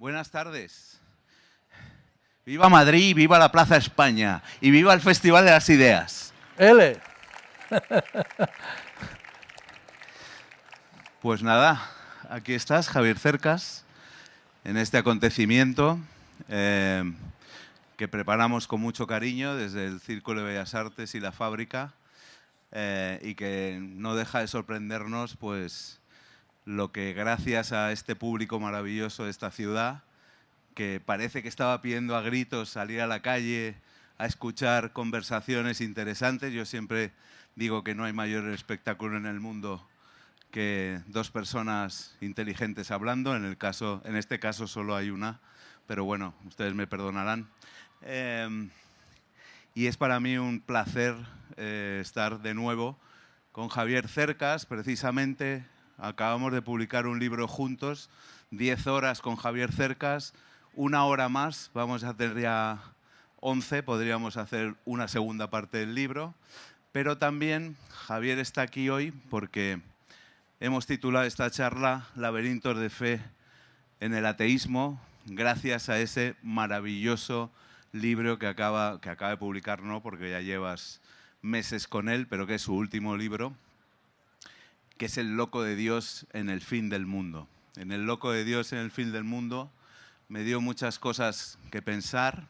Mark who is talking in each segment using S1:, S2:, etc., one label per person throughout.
S1: Buenas tardes. Viva Madrid, viva la Plaza España y viva el Festival de las Ideas.
S2: L.
S1: Pues nada, aquí estás, Javier Cercas, en este acontecimiento que preparamos con mucho cariño desde el Círculo de Bellas Artes y la Fábrica y que no deja de sorprendernos pues lo que gracias a este público maravilloso de esta ciudad, que parece que estaba pidiendo a gritos salir a la calle a escuchar conversaciones interesantes. Yo siempre digo que no hay mayor espectáculo en el mundo que dos personas inteligentes hablando. En este caso solo hay una, pero bueno, ustedes me perdonarán. Y es para mí un placer estar de nuevo con Javier Cercas, precisamente. Acabamos de publicar un libro juntos, 10 horas con Javier Cercas, 1 hora más, vamos a hacer ya 11, podríamos hacer una segunda parte del libro, pero también Javier está aquí hoy porque hemos titulado esta charla Laberintos de fe en el ateísmo, gracias a ese maravilloso libro que acaba de publicar, no porque ya llevas meses con él, pero que es su último libro, que es El loco de Dios en el fin del mundo. En El loco de Dios en el fin del mundo me dio muchas cosas que pensar.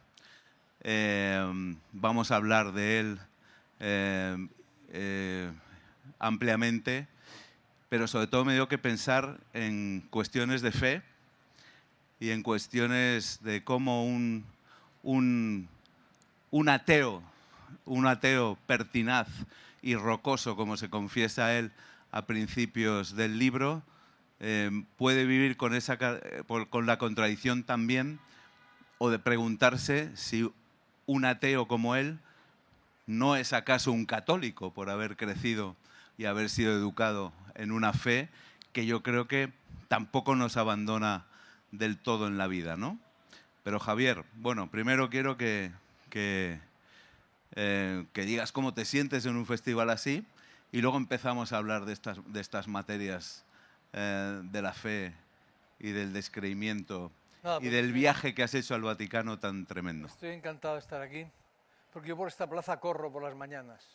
S1: Vamos a hablar de él ampliamente, pero sobre todo me dio que pensar en cuestiones de fe y en cuestiones de cómo un ateo pertinaz y rocoso, como se confiesa él a principios del libro, puede vivir con la contradicción también, o de preguntarse si un ateo como él no es acaso un católico por haber crecido y haber sido educado en una fe que yo creo que tampoco nos abandona del todo en la vida, ¿no? Pero Javier, bueno, primero quiero que digas cómo te sientes en un festival así y luego empezamos a hablar de estas materias de la fe y del descreimiento y del viaje que has hecho al Vaticano tan tremendo.
S2: Estoy encantado de estar aquí, porque yo por esta plaza corro por las mañanas.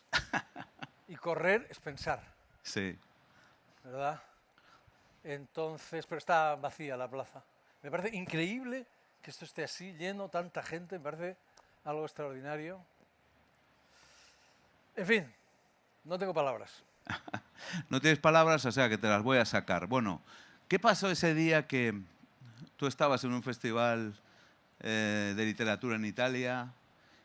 S2: Y correr es pensar.
S1: Sí.
S2: ¿Verdad? Entonces, pero está vacía la plaza. Me parece increíble que esto esté así, lleno, tanta gente, me parece algo extraordinario. En fin, no tengo palabras.
S1: No tienes palabras, o sea que te las voy a sacar. Bueno, ¿qué pasó ese día que tú estabas en un festival de literatura en Italia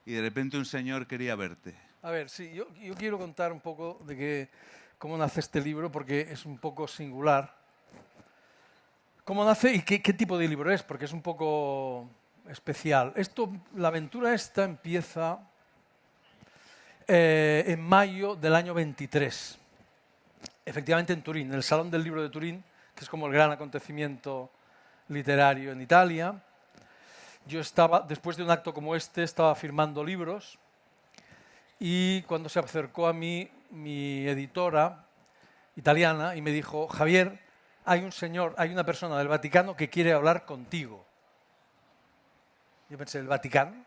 S1: y de repente un señor quería verte?
S2: A ver, sí, yo quiero contar un poco de cómo nace este libro, porque es un poco singular. ¿Cómo nace y qué tipo de libro es? Porque es un poco especial. La aventura esta empieza en mayo del año 23. Efectivamente en Turín, en el Salón del Libro de Turín, que es como el gran acontecimiento literario en Italia. Yo estaba, después de un acto como este, estaba firmando libros y cuando se acercó a mí mi editora italiana y me dijo: Javier, hay una persona del Vaticano que quiere hablar contigo. Yo pensé, ¿el Vaticano?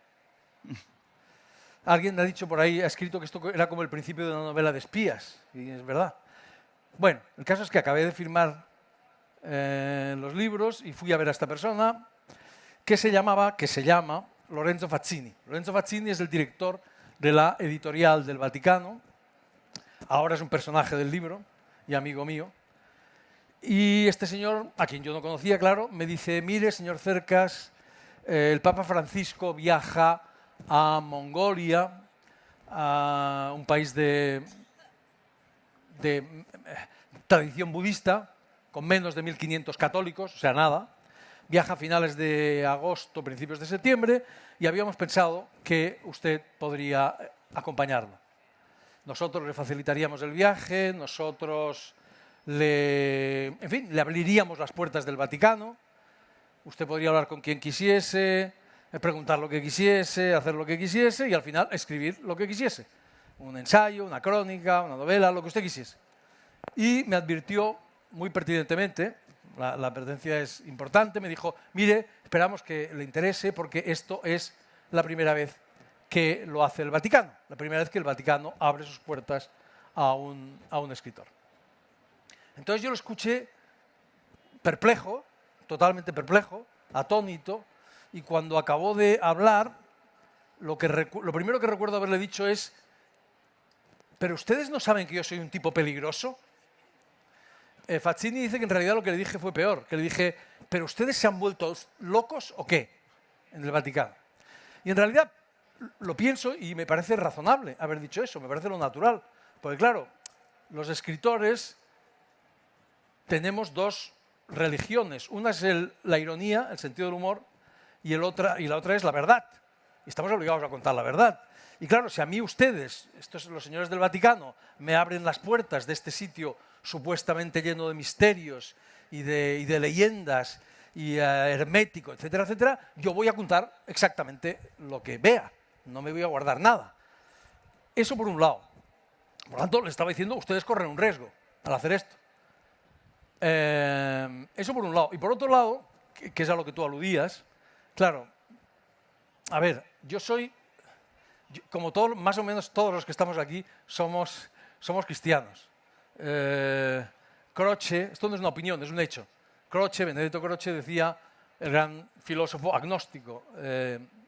S2: Alguien ha dicho por ahí, ha escrito que esto era como el principio de una novela de espías, y es verdad. Bueno, el caso es que acabé de firmar los libros y fui a ver a esta persona que se llama Lorenzo Fazzini. Lorenzo Fazzini es el director de la editorial del Vaticano. Ahora es un personaje del libro y amigo mío. Y este señor, a quien yo no conocía, claro, me dice: mire, señor Cercas, el Papa Francisco viaja a Mongolia, a un país de tradición budista, con menos de 1.500 católicos, o sea, nada. Viaja a finales de agosto, principios de septiembre, y habíamos pensado que usted podría acompañarlo. Nosotros le facilitaríamos el viaje, nosotros le abriríamos las puertas del Vaticano, usted podría hablar con quien quisiese, preguntar lo que quisiese, hacer lo que quisiese y al final escribir lo que quisiese. Un ensayo, una crónica, una novela, lo que usted quisiese. Y me advirtió muy pertinentemente, La advertencia es importante. Me dijo, mire, esperamos que le interese porque esto es la primera vez que lo hace el Vaticano, la primera vez que el Vaticano abre sus puertas a un escritor. Entonces yo lo escuché perplejo, totalmente perplejo, atónito, y cuando acabó de hablar, lo primero que recuerdo haberle dicho es, ¿pero ustedes no saben que yo soy un tipo peligroso? Fazzini dice que en realidad lo que le dije fue peor, que le dije, ¿pero ustedes se han vuelto locos o qué? En el Vaticano. Y en realidad lo pienso y me parece razonable haber dicho eso, me parece lo natural. Porque claro, los escritores tenemos dos religiones. Una es la ironía, el sentido del humor, y la otra es la verdad. Y estamos obligados a contar la verdad. Y claro, si a mí ustedes, estos los señores del Vaticano, me abren las puertas de este sitio supuestamente lleno de misterios y de leyendas y hermético, etcétera, etcétera, yo voy a contar exactamente lo que vea. No me voy a guardar nada. Eso por un lado. Por lo tanto, les estaba diciendo, ustedes corren un riesgo al hacer esto. Eso por un lado. Y por otro lado, que es a lo que tú aludías, claro, a ver, como más o menos todos los que estamos aquí, somos cristianos. Croce, esto no es una opinión, es un hecho. Benedetto Croce decía, el gran filósofo agnóstico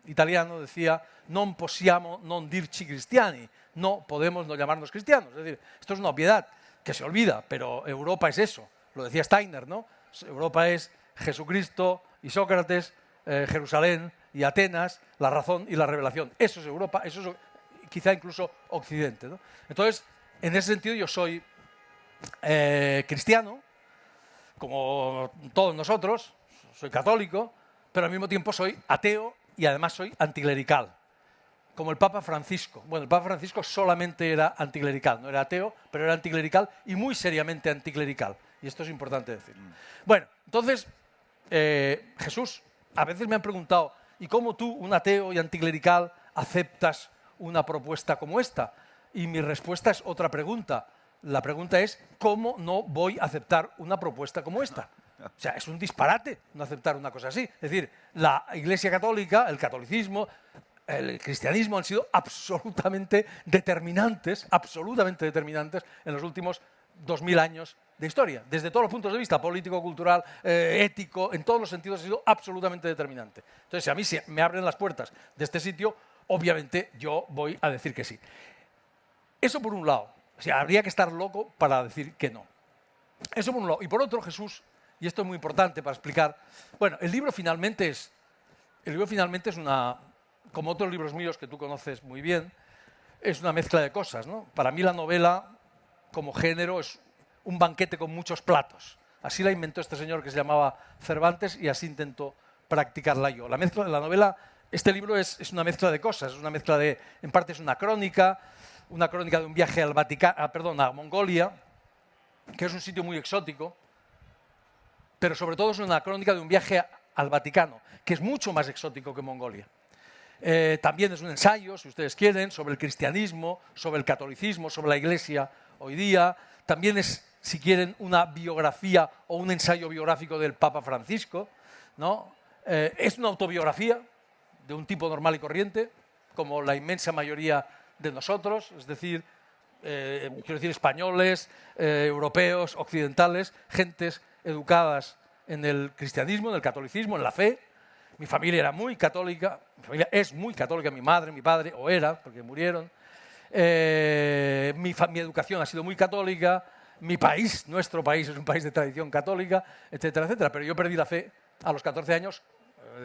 S2: italiano, decía, non possiamo non dirci cristiani, no podemos no llamarnos cristianos. Es decir, esto es una obviedad que se olvida, pero Europa es eso. Lo decía Steiner, ¿no? Europa es Jesucristo y Sócrates, Jerusalén y Atenas, la razón y la revelación. Eso es Europa, eso es quizá incluso Occidente, ¿no? Entonces, en ese sentido yo soy cristiano, como todos nosotros, soy católico, pero al mismo tiempo soy ateo y además soy anticlerical, como el Papa Francisco. Bueno, el Papa Francisco solamente era anticlerical, no era ateo, pero era anticlerical y muy seriamente anticlerical. Y esto es importante decir. Bueno, entonces, Jesús, a veces me han preguntado, ¿y cómo tú, un ateo y anticlerical, aceptas una propuesta como esta? Y mi respuesta es otra pregunta. La pregunta es, ¿cómo no voy a aceptar una propuesta como esta? O sea, es un disparate no aceptar una cosa así. Es decir, la Iglesia Católica, el catolicismo, el cristianismo han sido absolutamente determinantes en los últimos 2000 años de historia. Desde todos los puntos de vista, político, cultural, ético, en todos los sentidos ha sido absolutamente determinante. Entonces, si a mí me abren las puertas de este sitio, obviamente yo voy a decir que sí. Eso por un lado. O sea, habría que estar loco para decir que no. Eso por un lado. Y por otro, Jesús, y esto es muy importante para explicar, bueno, el libro finalmente es una, como otros libros míos que tú conoces muy bien, es una mezcla de cosas, ¿no? Para mí la novela, como género, es un banquete con muchos platos. Así la inventó este señor que se llamaba Cervantes y así intento practicarla yo. La novela, este libro es una mezcla de cosas, es una mezcla de, en parte es una crónica de un viaje a Mongolia, que es un sitio muy exótico, pero sobre todo es una crónica de un viaje al Vaticano, que es mucho más exótico que Mongolia. También es un ensayo, si ustedes quieren, sobre el cristianismo, sobre el catolicismo, sobre la Iglesia hoy día. También es, si quieren, una biografía o un ensayo biográfico del Papa Francisco, ¿no? Es una autobiografía de un tipo normal y corriente, como la inmensa mayoría de nosotros, es decir, españoles, europeos, occidentales, gentes educadas en el cristianismo, en el catolicismo, en la fe. Mi familia era muy católica, mi familia es muy católica, mi madre, mi padre, o era, porque murieron. Mi educación ha sido muy católica, mi país, nuestro país, es un país de tradición católica, etcétera, etcétera. Pero yo perdí la fe a los 14 años,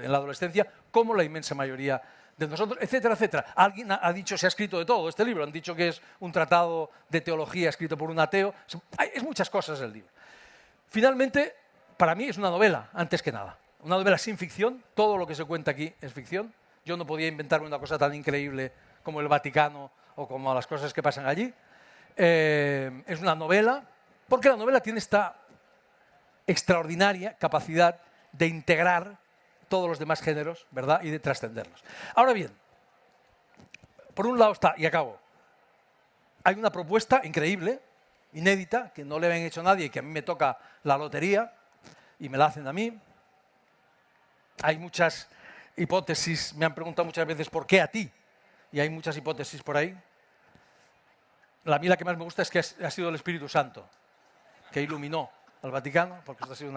S2: en la adolescencia, como la inmensa mayoría de nosotros, etcétera, etcétera. Alguien ha dicho, se ha escrito de todo este libro, han dicho que es un tratado de teología escrito por un ateo, es muchas cosas el libro. Finalmente, para mí es una novela, antes que nada. Una novela sin ficción, todo lo que se cuenta aquí es ficción. Yo no podía inventarme una cosa tan increíble como el Vaticano o como las cosas que pasan allí. Es una novela, porque la novela tiene esta extraordinaria capacidad de integrar todos los demás géneros, ¿verdad? Y de trascenderlos. Ahora bien, por un lado está, y acabo, hay una propuesta increíble, inédita, que no le habían hecho a nadie y que a mí me toca la lotería, y me la hacen a mí. Hay muchas hipótesis, me han preguntado muchas veces ¿por qué a ti? Y hay muchas hipótesis por ahí. A mí la que más me gusta es que ha sido el Espíritu Santo, que iluminó al Vaticano, porque esto ha sido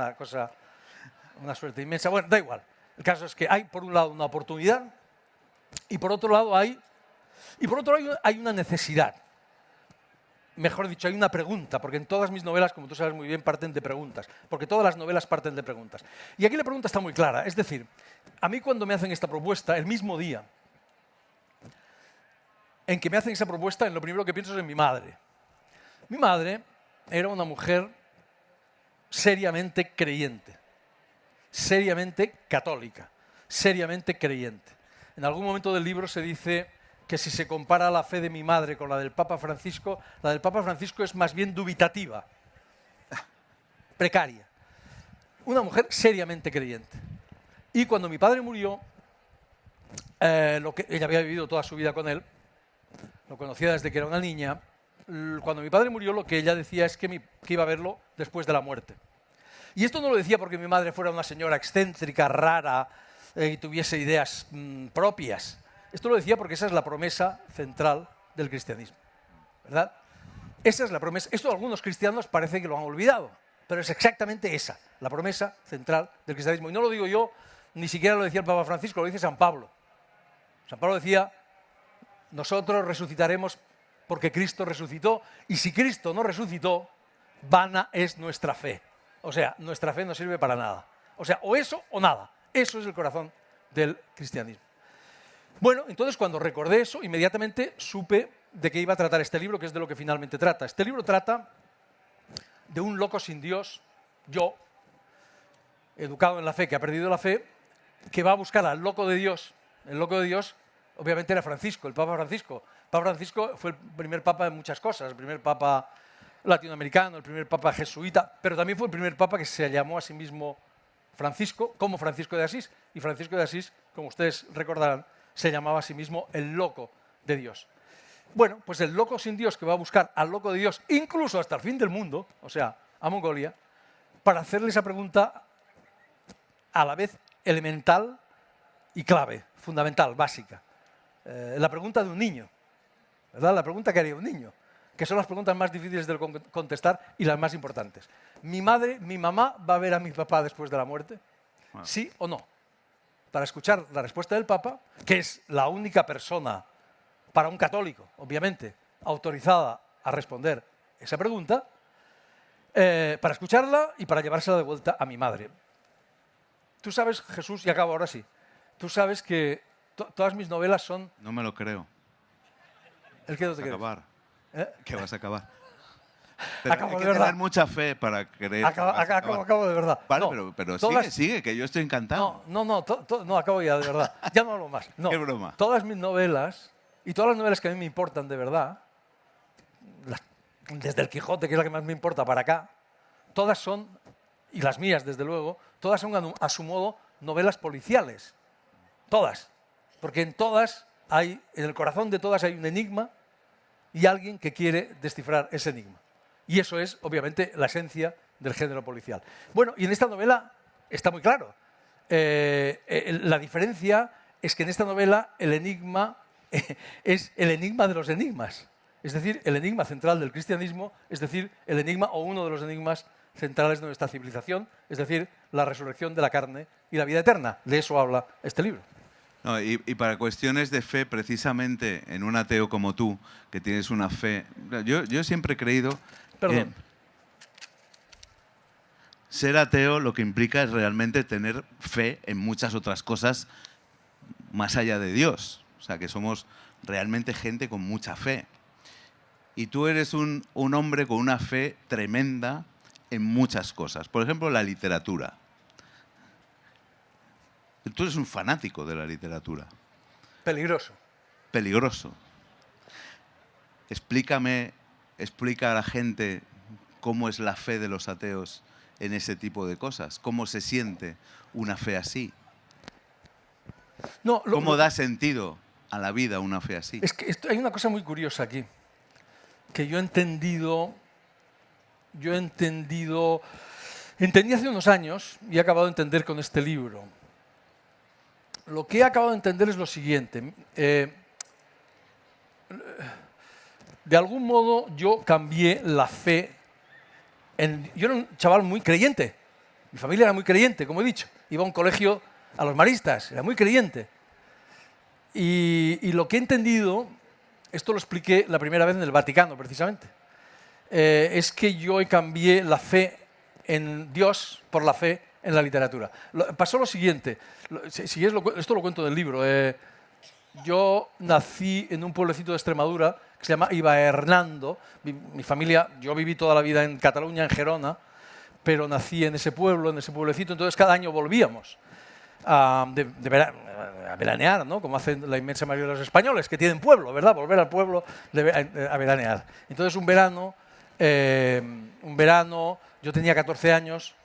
S2: una suerte inmensa. Bueno, da igual. El caso es que hay, por un lado, una oportunidad y por otro lado hay una necesidad. Mejor dicho, hay una pregunta, porque en todas mis novelas, como tú sabes muy bien, parten de preguntas, porque todas las novelas parten de preguntas. Y aquí la pregunta está muy clara, es decir, a mí cuando me hacen esta propuesta, el mismo día en que me hacen esa propuesta, en lo primero que pienso es en mi madre. Mi madre era una mujer seriamente creyente, seriamente católica, seriamente creyente. En algún momento del libro se dice que si se compara la fe de mi madre con la del Papa Francisco es más bien dubitativa, precaria. Una mujer seriamente creyente. Y cuando mi padre murió, ella había vivido toda su vida con él, lo conocía desde que era una niña, cuando mi padre murió lo que ella decía es que iba a verlo después de la muerte. Y esto no lo decía porque mi madre fuera una señora excéntrica, rara, y tuviese ideas propias. Esto lo decía porque esa es la promesa central del cristianismo, ¿verdad? Esa es la promesa. Esto algunos cristianos parece que lo han olvidado, pero es exactamente esa, la promesa central del cristianismo. Y no lo digo yo, ni siquiera lo decía el Papa Francisco, lo dice San Pablo. San Pablo decía, nosotros resucitaremos porque Cristo resucitó, y si Cristo no resucitó, vana es nuestra fe. O sea, nuestra fe no sirve para nada. O sea, o eso o nada. Eso es el corazón del cristianismo. Bueno, entonces cuando recordé eso, inmediatamente supe de qué iba a tratar este libro, que es de lo que finalmente trata. Este libro trata de un loco sin Dios, yo, educado en la fe, que ha perdido la fe, que va a buscar al loco de Dios. El loco de Dios, obviamente, era Francisco, el Papa Francisco. El Papa Francisco fue el primer papa de muchas cosas, el primer papa latinoamericano, el primer papa jesuita, pero también fue el primer papa que se llamó a sí mismo Francisco, como Francisco de Asís. Y Francisco de Asís, como ustedes recordarán, se llamaba a sí mismo el loco de Dios. Bueno, pues el loco sin Dios que va a buscar al loco de Dios, incluso hasta el fin del mundo, o sea, a Mongolia, para hacerle esa pregunta a la vez elemental y clave, fundamental, básica. La pregunta de un niño, ¿verdad? La pregunta que haría un niño, que son las preguntas más difíciles de contestar y las más importantes. ¿Mi mamá va a ver a mi papá después de la muerte? Bueno. ¿Sí o no? Para escuchar la respuesta del Papa, que es la única persona, para un católico, obviamente, autorizada a responder esa pregunta, para escucharla y para llevársela de vuelta a mi madre. Tú sabes, Jesús, y acabo ahora sí, tú sabes que todas mis novelas son...
S1: No me lo creo.
S2: ¿El qué no te
S1: crees? Acabar. ¿Qué vas a acabar? Pero
S2: acabo
S1: hay
S2: de
S1: que
S2: verdad.
S1: tener mucha fe para creer.
S2: Acabo de verdad.
S1: Vale,
S2: no,
S1: pero
S2: todas...
S1: sigue, que yo estoy encantado.
S2: No, acabo ya, de verdad. Ya no hablo más. No,
S1: Qué broma.
S2: Todas mis novelas, y todas las novelas que a mí me importan de verdad, desde El Quijote, que es la que más me importa, para acá, todas son, y las mías desde luego, todas son a su modo novelas policiales. Todas. Porque en el corazón de todas hay un enigma y alguien que quiere descifrar ese enigma. Y eso es, obviamente, la esencia del género policial. Bueno, y en esta novela está muy claro. La diferencia es que en esta novela el enigma es el enigma de los enigmas. Es decir, el enigma central del cristianismo, es decir, el enigma o uno de los enigmas centrales de nuestra civilización, es decir, la resurrección de la carne y la vida eterna. De eso habla este libro.
S1: No, y para cuestiones de fe, precisamente en un ateo como tú, que tienes una fe... Yo siempre he creído que ser ateo lo que implica es realmente tener fe en muchas otras cosas más allá de Dios. O sea, que somos realmente gente con mucha fe. Y tú eres un hombre con una fe tremenda en muchas cosas. Por ejemplo, la literatura. Tú eres un fanático de la literatura.
S2: Peligroso.
S1: Peligroso. Explica a la gente cómo es la fe de los ateos en ese tipo de cosas. ¿Cómo se siente una fe así?
S2: No,
S1: ¿Cómo da sentido a la vida una fe así?
S2: Es que hay una cosa muy curiosa aquí, que yo he entendido Entendí hace unos años y he acabado de entender con este libro. Lo que he acabado de entender es lo siguiente. De algún modo yo cambié la fe. Yo era un chaval muy creyente. Mi familia era muy creyente, como he dicho. Iba a un colegio a los maristas, era muy creyente. Y lo que he entendido, esto lo expliqué la primera vez en el Vaticano, precisamente, es que yo cambié la fe en Dios por la fe en la literatura. Pasó lo siguiente, esto lo cuento del libro. Yo nací en un pueblecito de Extremadura que se llama Ibahernando. Mi familia, yo viví toda la vida en Cataluña, en Gerona, pero nací en ese pueblo, en ese pueblecito, entonces cada año volvíamos a veranear, ¿no? Como hacen la inmensa mayoría de los españoles, que tienen pueblo, ¿verdad? Volver al pueblo a veranear. Entonces un verano, yo tenía 14 años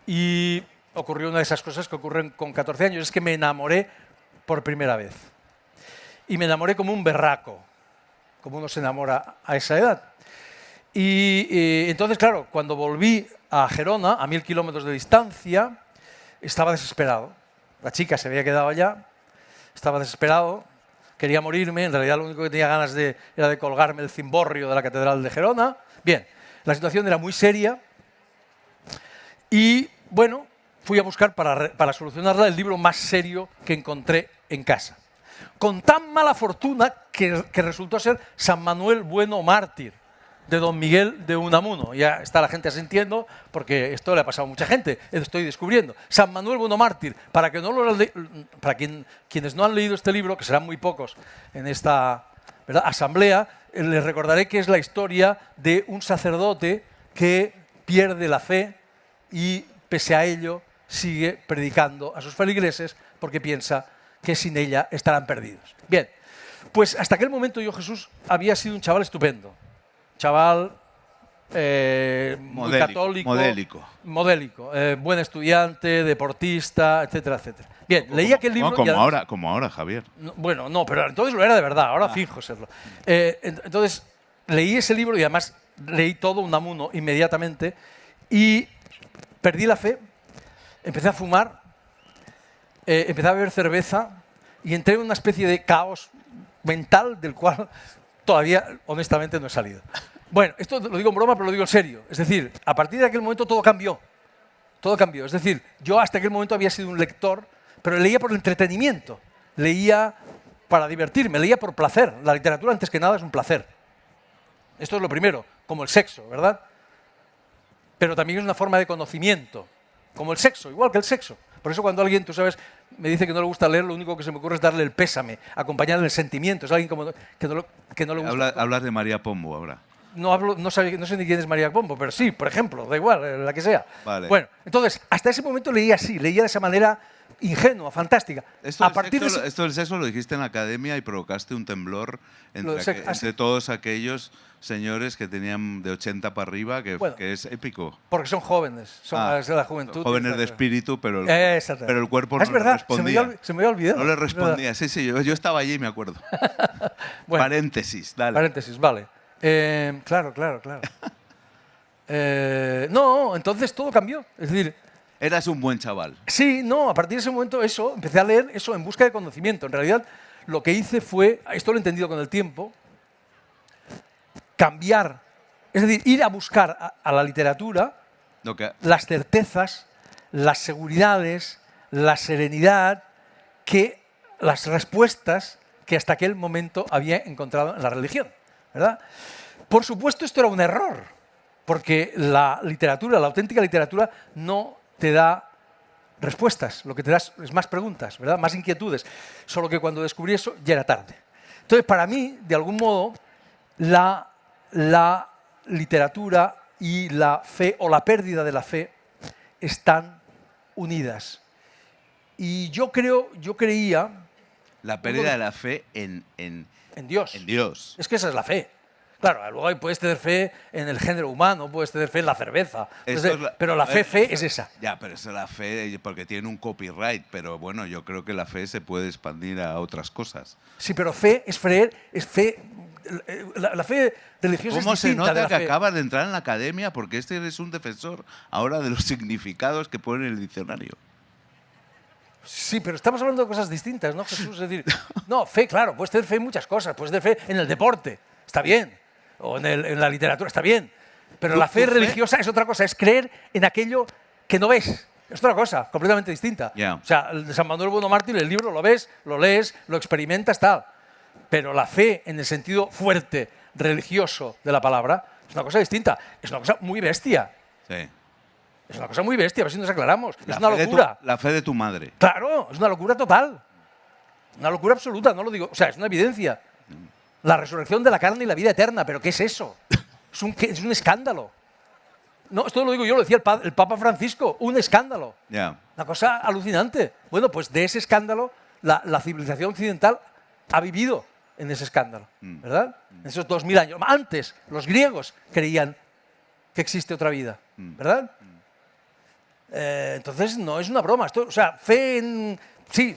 S2: y ocurrió una de esas cosas que ocurren con 14 años, es que me enamoré por primera vez. Y me enamoré como un berraco, como uno se enamora a esa edad. Y entonces, claro, cuando volví a Gerona, a 1000 kilómetros de distancia, estaba desesperado. La chica se había quedado allá, estaba desesperado, quería morirme, en realidad lo único que tenía ganas era de colgarme el cimborrio de la Catedral de Gerona. Bien, la situación era muy seria y, bueno, fui a buscar para solucionarla el libro más serio que encontré en casa. Con tan mala fortuna que resultó ser San Manuel Bueno Mártir, de Don Miguel de Unamuno. Ya está la gente asintiendo, porque esto le ha pasado a mucha gente, estoy descubriendo. San Manuel Bueno Mártir, quienes no han leído este libro, que serán muy pocos en esta, ¿verdad?, asamblea, les recordaré que es la historia de un sacerdote que pierde la fe y, pese a ello, sigue predicando a sus feligreses porque piensa que sin ella estarán perdidos. Bien, pues hasta aquel momento yo, Jesús, había sido un chaval estupendo. Chaval muy católico, modélico, buen estudiante, deportista, etcétera, etcétera. Bien, leí aquel libro...
S1: Como ahora, Javier.
S2: Bueno, no, pero entonces lo era de verdad, ahora finjo serlo. Entonces, leí ese libro y además leí todo Unamuno inmediatamente y perdí la fe, empecé a fumar, empecé a beber cerveza y entré en una especie de caos mental del cual todavía, honestamente, no he salido. Bueno, esto lo digo en broma, pero lo digo en serio. Es decir, a partir de aquel momento todo cambió. Todo cambió. Es decir, yo hasta aquel momento había sido un lector, pero leía por entretenimiento. Leía para divertirme, leía por placer. La literatura, antes que nada, es un placer. Esto es lo primero, como el sexo, ¿verdad? Pero también es una forma de conocimiento, como el sexo, igual que el sexo. Por eso cuando alguien, tú sabes, me dice que no le gusta leer, lo único que se me ocurre es darle el pésame, acompañarle el sentimiento. Es alguien que no le gusta.
S1: Hablas de María Pombo ahora.
S2: No sé ni quién es María Pombo, pero sí, por ejemplo, da igual, la que sea.
S1: Vale.
S2: Bueno, entonces, hasta ese momento leía así, leía de esa manera ingenua, fantástica.
S1: Esto del sexo lo dijiste en la academia y provocaste un temblor entre todos aquellos señores que tenían de 80 para arriba, que es épico.
S2: Porque son jóvenes, son de la juventud.
S1: Jóvenes de espíritu, pero el cuerpo no les respondía.
S2: Se me había olvidado.
S1: No les respondía, sí, yo estaba allí y me acuerdo. Bueno, paréntesis, dale.
S2: Paréntesis, vale. Claro. No, entonces todo cambió. Es decir,
S1: eras un buen chaval.
S2: Sí, no, a partir de ese momento empecé a leer eso en busca de conocimiento. En realidad, lo que hice fue, esto lo he entendido con el tiempo, cambiar, es decir, ir a buscar a la literatura las certezas, las seguridades, la serenidad, las respuestas que hasta aquel momento había encontrado en la religión, ¿verdad? Por supuesto, esto era un error, porque la literatura, la auténtica literatura, no te da respuestas, lo que te da es más preguntas, ¿verdad?, más inquietudes. Solo que cuando descubrí eso ya era tarde. Entonces, para mí, de algún modo, la literatura y la fe, o la pérdida de la fe, están unidas. Y yo creía...
S1: La pérdida de la fe en
S2: Dios.
S1: En Dios.
S2: Es que esa es la fe. Claro, luego puedes tener fe en el género humano, puedes tener fe en la cerveza, pero la fe es esa.
S1: Ya, pero esa es la fe porque tiene un copyright, pero bueno, yo creo que la fe se puede expandir a otras cosas.
S2: Sí, pero fe es fe La fe religiosa
S1: ¿Cómo
S2: es
S1: se
S2: distinta de
S1: nota
S2: la
S1: que
S2: fe.
S1: acabas de entrar en la academia? Porque este es un defensor ahora de los significados que pone en el diccionario.
S2: Sí, pero estamos hablando de cosas distintas, ¿no, Jesús? Es decir, no, fe, claro, puedes tener fe en muchas cosas. Puedes tener fe en el deporte, está bien. O en la literatura, está bien. Pero la fe religiosa es otra cosa, es creer en aquello que no ves. Es otra cosa, completamente distinta.
S1: Yeah.
S2: O sea, el de San Manuel Bueno Mártir, el libro lo ves, lo lees, lo experimentas, tal. Pero la fe, en el sentido fuerte, religioso de la palabra, es una cosa distinta. Es una cosa muy bestia.
S1: Sí.
S2: Es una cosa muy bestia, a ver si nos aclaramos. Es
S1: La
S2: una
S1: fe de
S2: locura.
S1: la fe de tu madre.
S2: Claro, es una locura total. Una locura absoluta, no lo digo. O sea, es una evidencia. La resurrección de la carne y la vida eterna. ¿Pero qué es eso? Es un escándalo. No, esto lo digo yo, lo decía el Papa Francisco. Un escándalo.
S1: Ya.
S2: Una cosa alucinante. Bueno, pues de ese escándalo la civilización occidental ha vivido en ese escándalo. ¿Verdad? En esos 2000 años. Antes, los griegos creían que existe otra vida. ¿Verdad? Entonces, no es una broma. Esto, o sea, fe en... Sí,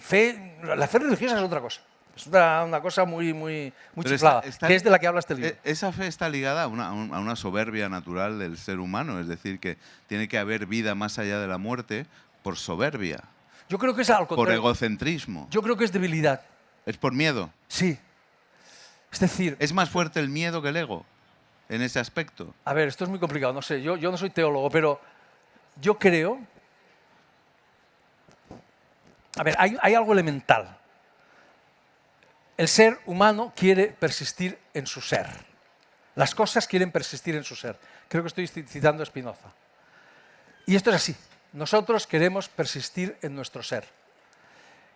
S2: la fe religiosa es otra cosa. Es una cosa muy chiflada, que es de la que habla este libro.
S1: Esa fe está ligada a una soberbia natural del ser humano, es decir, que tiene que haber vida más allá de la muerte por soberbia,
S2: Yo creo que es al
S1: por
S2: contrario.
S1: egocentrismo.
S2: Yo creo que es debilidad.
S1: Es por miedo.
S2: Sí. Es decir...
S1: ¿Es más fuerte el miedo que el ego en ese aspecto?
S2: A ver, esto es muy complicado, no sé, yo no soy teólogo, pero yo creo... A ver, hay algo elemental. El ser humano quiere persistir en su ser. Las cosas quieren persistir en su ser. Creo que estoy citando a Spinoza. Y esto es así. Nosotros queremos persistir en nuestro ser.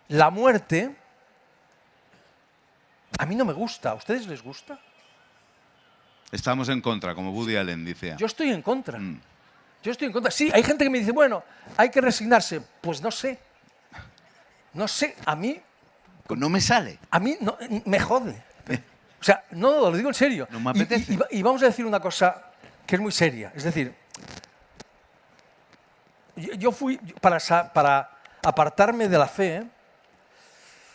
S2: La muerte, a mí no me gusta. ¿A ustedes les gusta?
S1: Estamos en contra, como Woody Allen dice.
S2: Yo estoy en contra. Yo estoy en contra. Sí, hay gente que me dice, bueno, hay que resignarse. Pues no sé. No sé, a mí...
S1: Pues no me sale.
S2: A mí no, me jode. O sea, no, lo digo en serio.
S1: No me apetece.
S2: Y vamos a decir una cosa que es muy seria. Es decir, yo fui, para apartarme de la fe,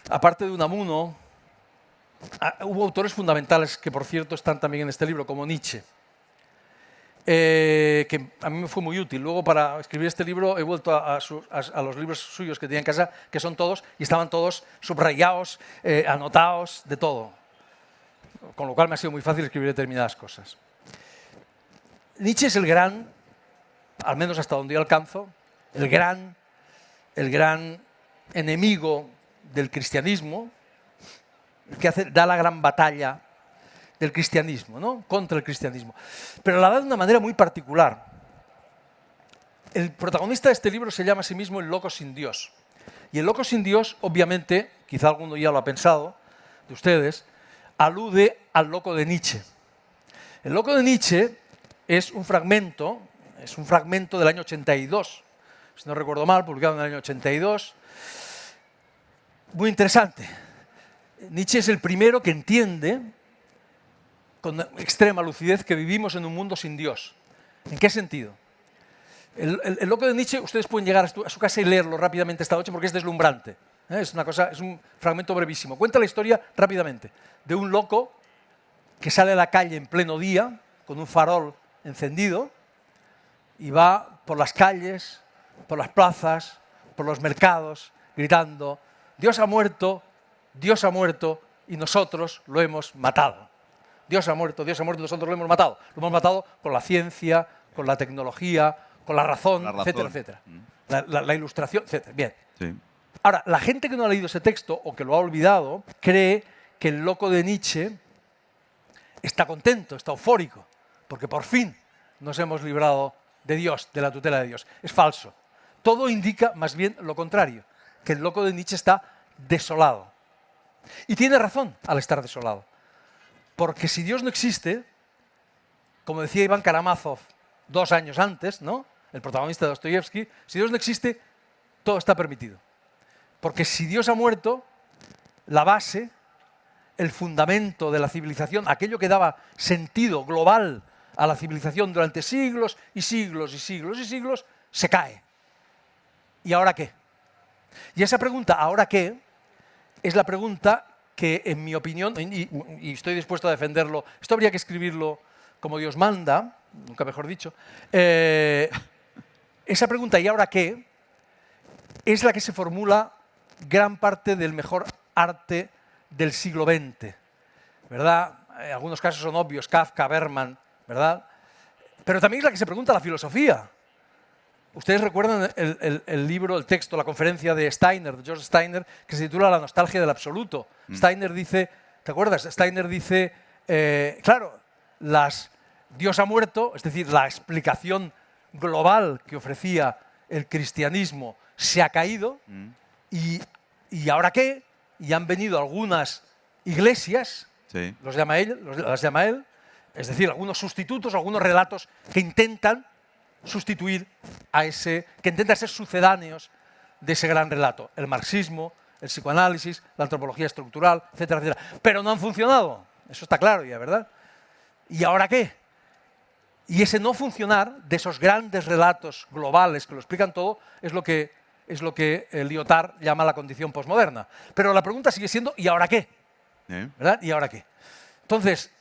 S2: aparte de Unamuno, hubo autores fundamentales que, por cierto, están también en este libro, como Nietzsche, que a mí me fue muy útil. Luego, para escribir este libro, he vuelto a los libros suyos que tenía en casa, que son todos, y estaban todos subrayados, anotados, de todo. Con lo cual me ha sido muy fácil escribir determinadas cosas. Nietzsche es el gran, al menos hasta donde yo alcanzo, el gran enemigo del cristianismo, el que da la gran batalla del cristianismo, ¿no? Contra el cristianismo. Pero la da de una manera muy particular. El protagonista de este libro se llama a sí mismo el loco sin Dios. Y el loco sin Dios, obviamente, quizá alguno ya lo ha pensado, de ustedes, alude al loco de Nietzsche. El loco de Nietzsche es un fragmento del año 82, si no recuerdo mal, publicado en el año 82. Muy interesante. Nietzsche es el primero que entiende con extrema lucidez que vivimos en un mundo sin Dios. ¿En qué sentido? El loco de Nietzsche, ustedes pueden llegar a su casa y leerlo rápidamente esta noche porque es deslumbrante. Es un fragmento brevísimo. Cuenta la historia rápidamente de un loco que sale a la calle en pleno día con un farol encendido y va por las calles, por las plazas, por los mercados, gritando: Dios ha muerto y nosotros lo hemos matado. Dios ha muerto y nosotros lo hemos matado. Lo hemos matado con la ciencia, con la tecnología, con la razón, etcétera, etcétera. La ilustración, etcétera. Bien.
S1: Sí.
S2: Ahora, la gente que no ha leído ese texto o que lo ha olvidado cree que el loco de Nietzsche está contento, está eufórico, porque por fin nos hemos librado de Dios, de la tutela de Dios. Es falso. Todo indica más bien lo contrario, que el loco de Nietzsche está desolado. Y tiene razón al estar desolado. Porque si Dios no existe, como decía Iván Karamazov 2 años antes, ¿no? El protagonista de Dostoyevsky, si Dios no existe, todo está permitido. Porque si Dios ha muerto, la base, el fundamento de la civilización, aquello que daba sentido global a la civilización durante siglos y siglos y siglos y siglos, se cae. ¿Y ahora qué? Y esa pregunta, ¿ahora qué?, es la pregunta que, en mi opinión, y estoy dispuesto a defenderlo, esto habría que escribirlo como Dios manda, nunca mejor dicho, esa pregunta, ¿y ahora qué?, es la que se formula gran parte del mejor arte del siglo XX, ¿verdad? En algunos casos son obvios, Kafka, Bergman, ¿verdad? Pero también es la que se pregunta la filosofía. Ustedes recuerdan el libro, el texto, la conferencia de Steiner, de George Steiner, que se titula La nostalgia del absoluto. Steiner dice, ¿te acuerdas? Steiner dice, claro, Dios ha muerto, es decir, la explicación global que ofrecía el cristianismo se ha caído, y ¿ahora qué? Y han venido algunas iglesias,
S1: Sí.
S2: las llama él, es decir, algunos sustitutos, algunos relatos que intentan sustituir que intentan ser sucedáneos de ese gran relato. El marxismo, el psicoanálisis, la antropología estructural, etcétera, etcétera. Pero no han funcionado, eso está claro ya, ¿verdad? ¿Y ahora qué? Y ese no funcionar de esos grandes relatos globales que lo explican todo es lo que Lyotard llama la condición posmoderna. Pero la pregunta sigue siendo, ¿y ahora qué? ¿Verdad? ¿Y ahora qué? Entonces,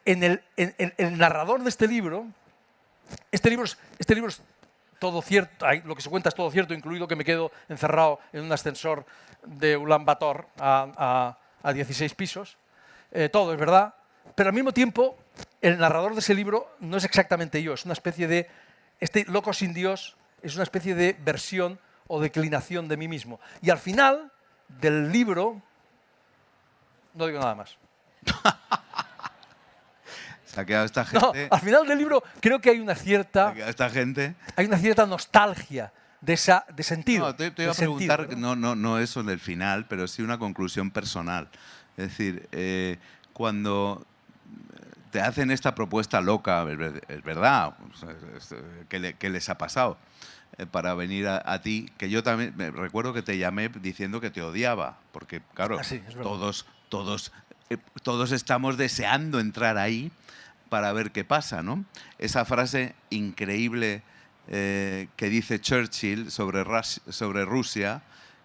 S2: el narrador de este libro es todo cierto, lo que se cuenta es todo cierto, incluido que me quedo encerrado en un ascensor de Ulan Bator a 16 pisos. Todo es verdad, pero al mismo tiempo el narrador de ese libro no es exactamente yo, es una especie de... Este loco sin Dios es una especie de versión o declinación de mí mismo. Y al final del libro no digo nada más.
S1: Se ha quedado esta gente.
S2: No, al final del libro creo que hay una cierta...
S1: Se ha quedado esta gente.
S2: Hay una cierta nostalgia de sentido.
S1: No, te iba a preguntar, no eso del final, pero sí una conclusión personal. Es decir, cuando te hacen esta propuesta loca, es verdad, ¿qué les ha pasado? Para venir a ti, que yo también me recuerdo que te llamé diciendo que te odiaba, porque claro,
S2: sí,
S1: todos estamos deseando entrar ahí para ver qué pasa, ¿no? Esa frase increíble que dice Churchill sobre Rusia,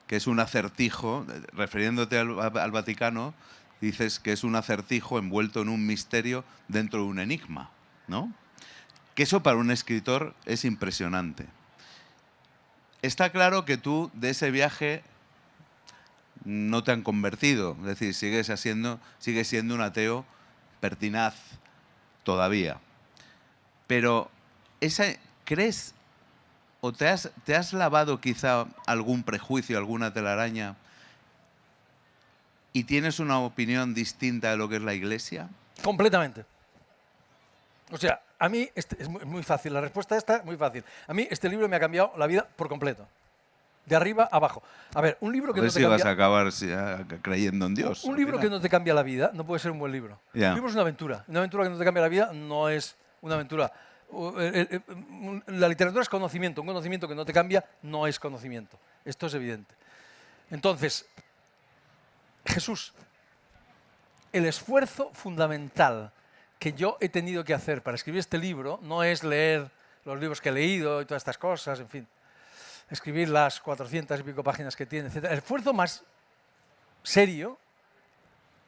S1: que es un acertijo, refiriéndote al Vaticano, dices que es un acertijo envuelto en un misterio dentro de un enigma, ¿no? Que eso para un escritor es impresionante. Está claro que tú de ese viaje no te han convertido, es decir, sigues siendo un ateo pertinaz todavía. Pero ¿crees o te has lavado quizá algún prejuicio, alguna telaraña y tienes una opinión distinta de lo que es la Iglesia?
S2: Completamente. O sea, a mí es muy fácil, la respuesta esta es muy fácil. A mí este libro me ha cambiado la vida por completo. De arriba a abajo. A ver, un libro que no te cambia...
S1: vas a acabar creyendo en Dios.
S2: Un libro que no te cambia la vida no puede ser un buen libro.
S1: Yeah.
S2: Un libro es una aventura. Una aventura que no te cambia la vida no es una aventura. La literatura es conocimiento. Un conocimiento que no te cambia no es conocimiento. Esto es evidente. Entonces, Jesús, el esfuerzo fundamental que yo he tenido que hacer para escribir este libro no es leer los libros que he leído y todas estas cosas, en fin, escribir las 400 y pico páginas que tiene, etc. El esfuerzo más serio,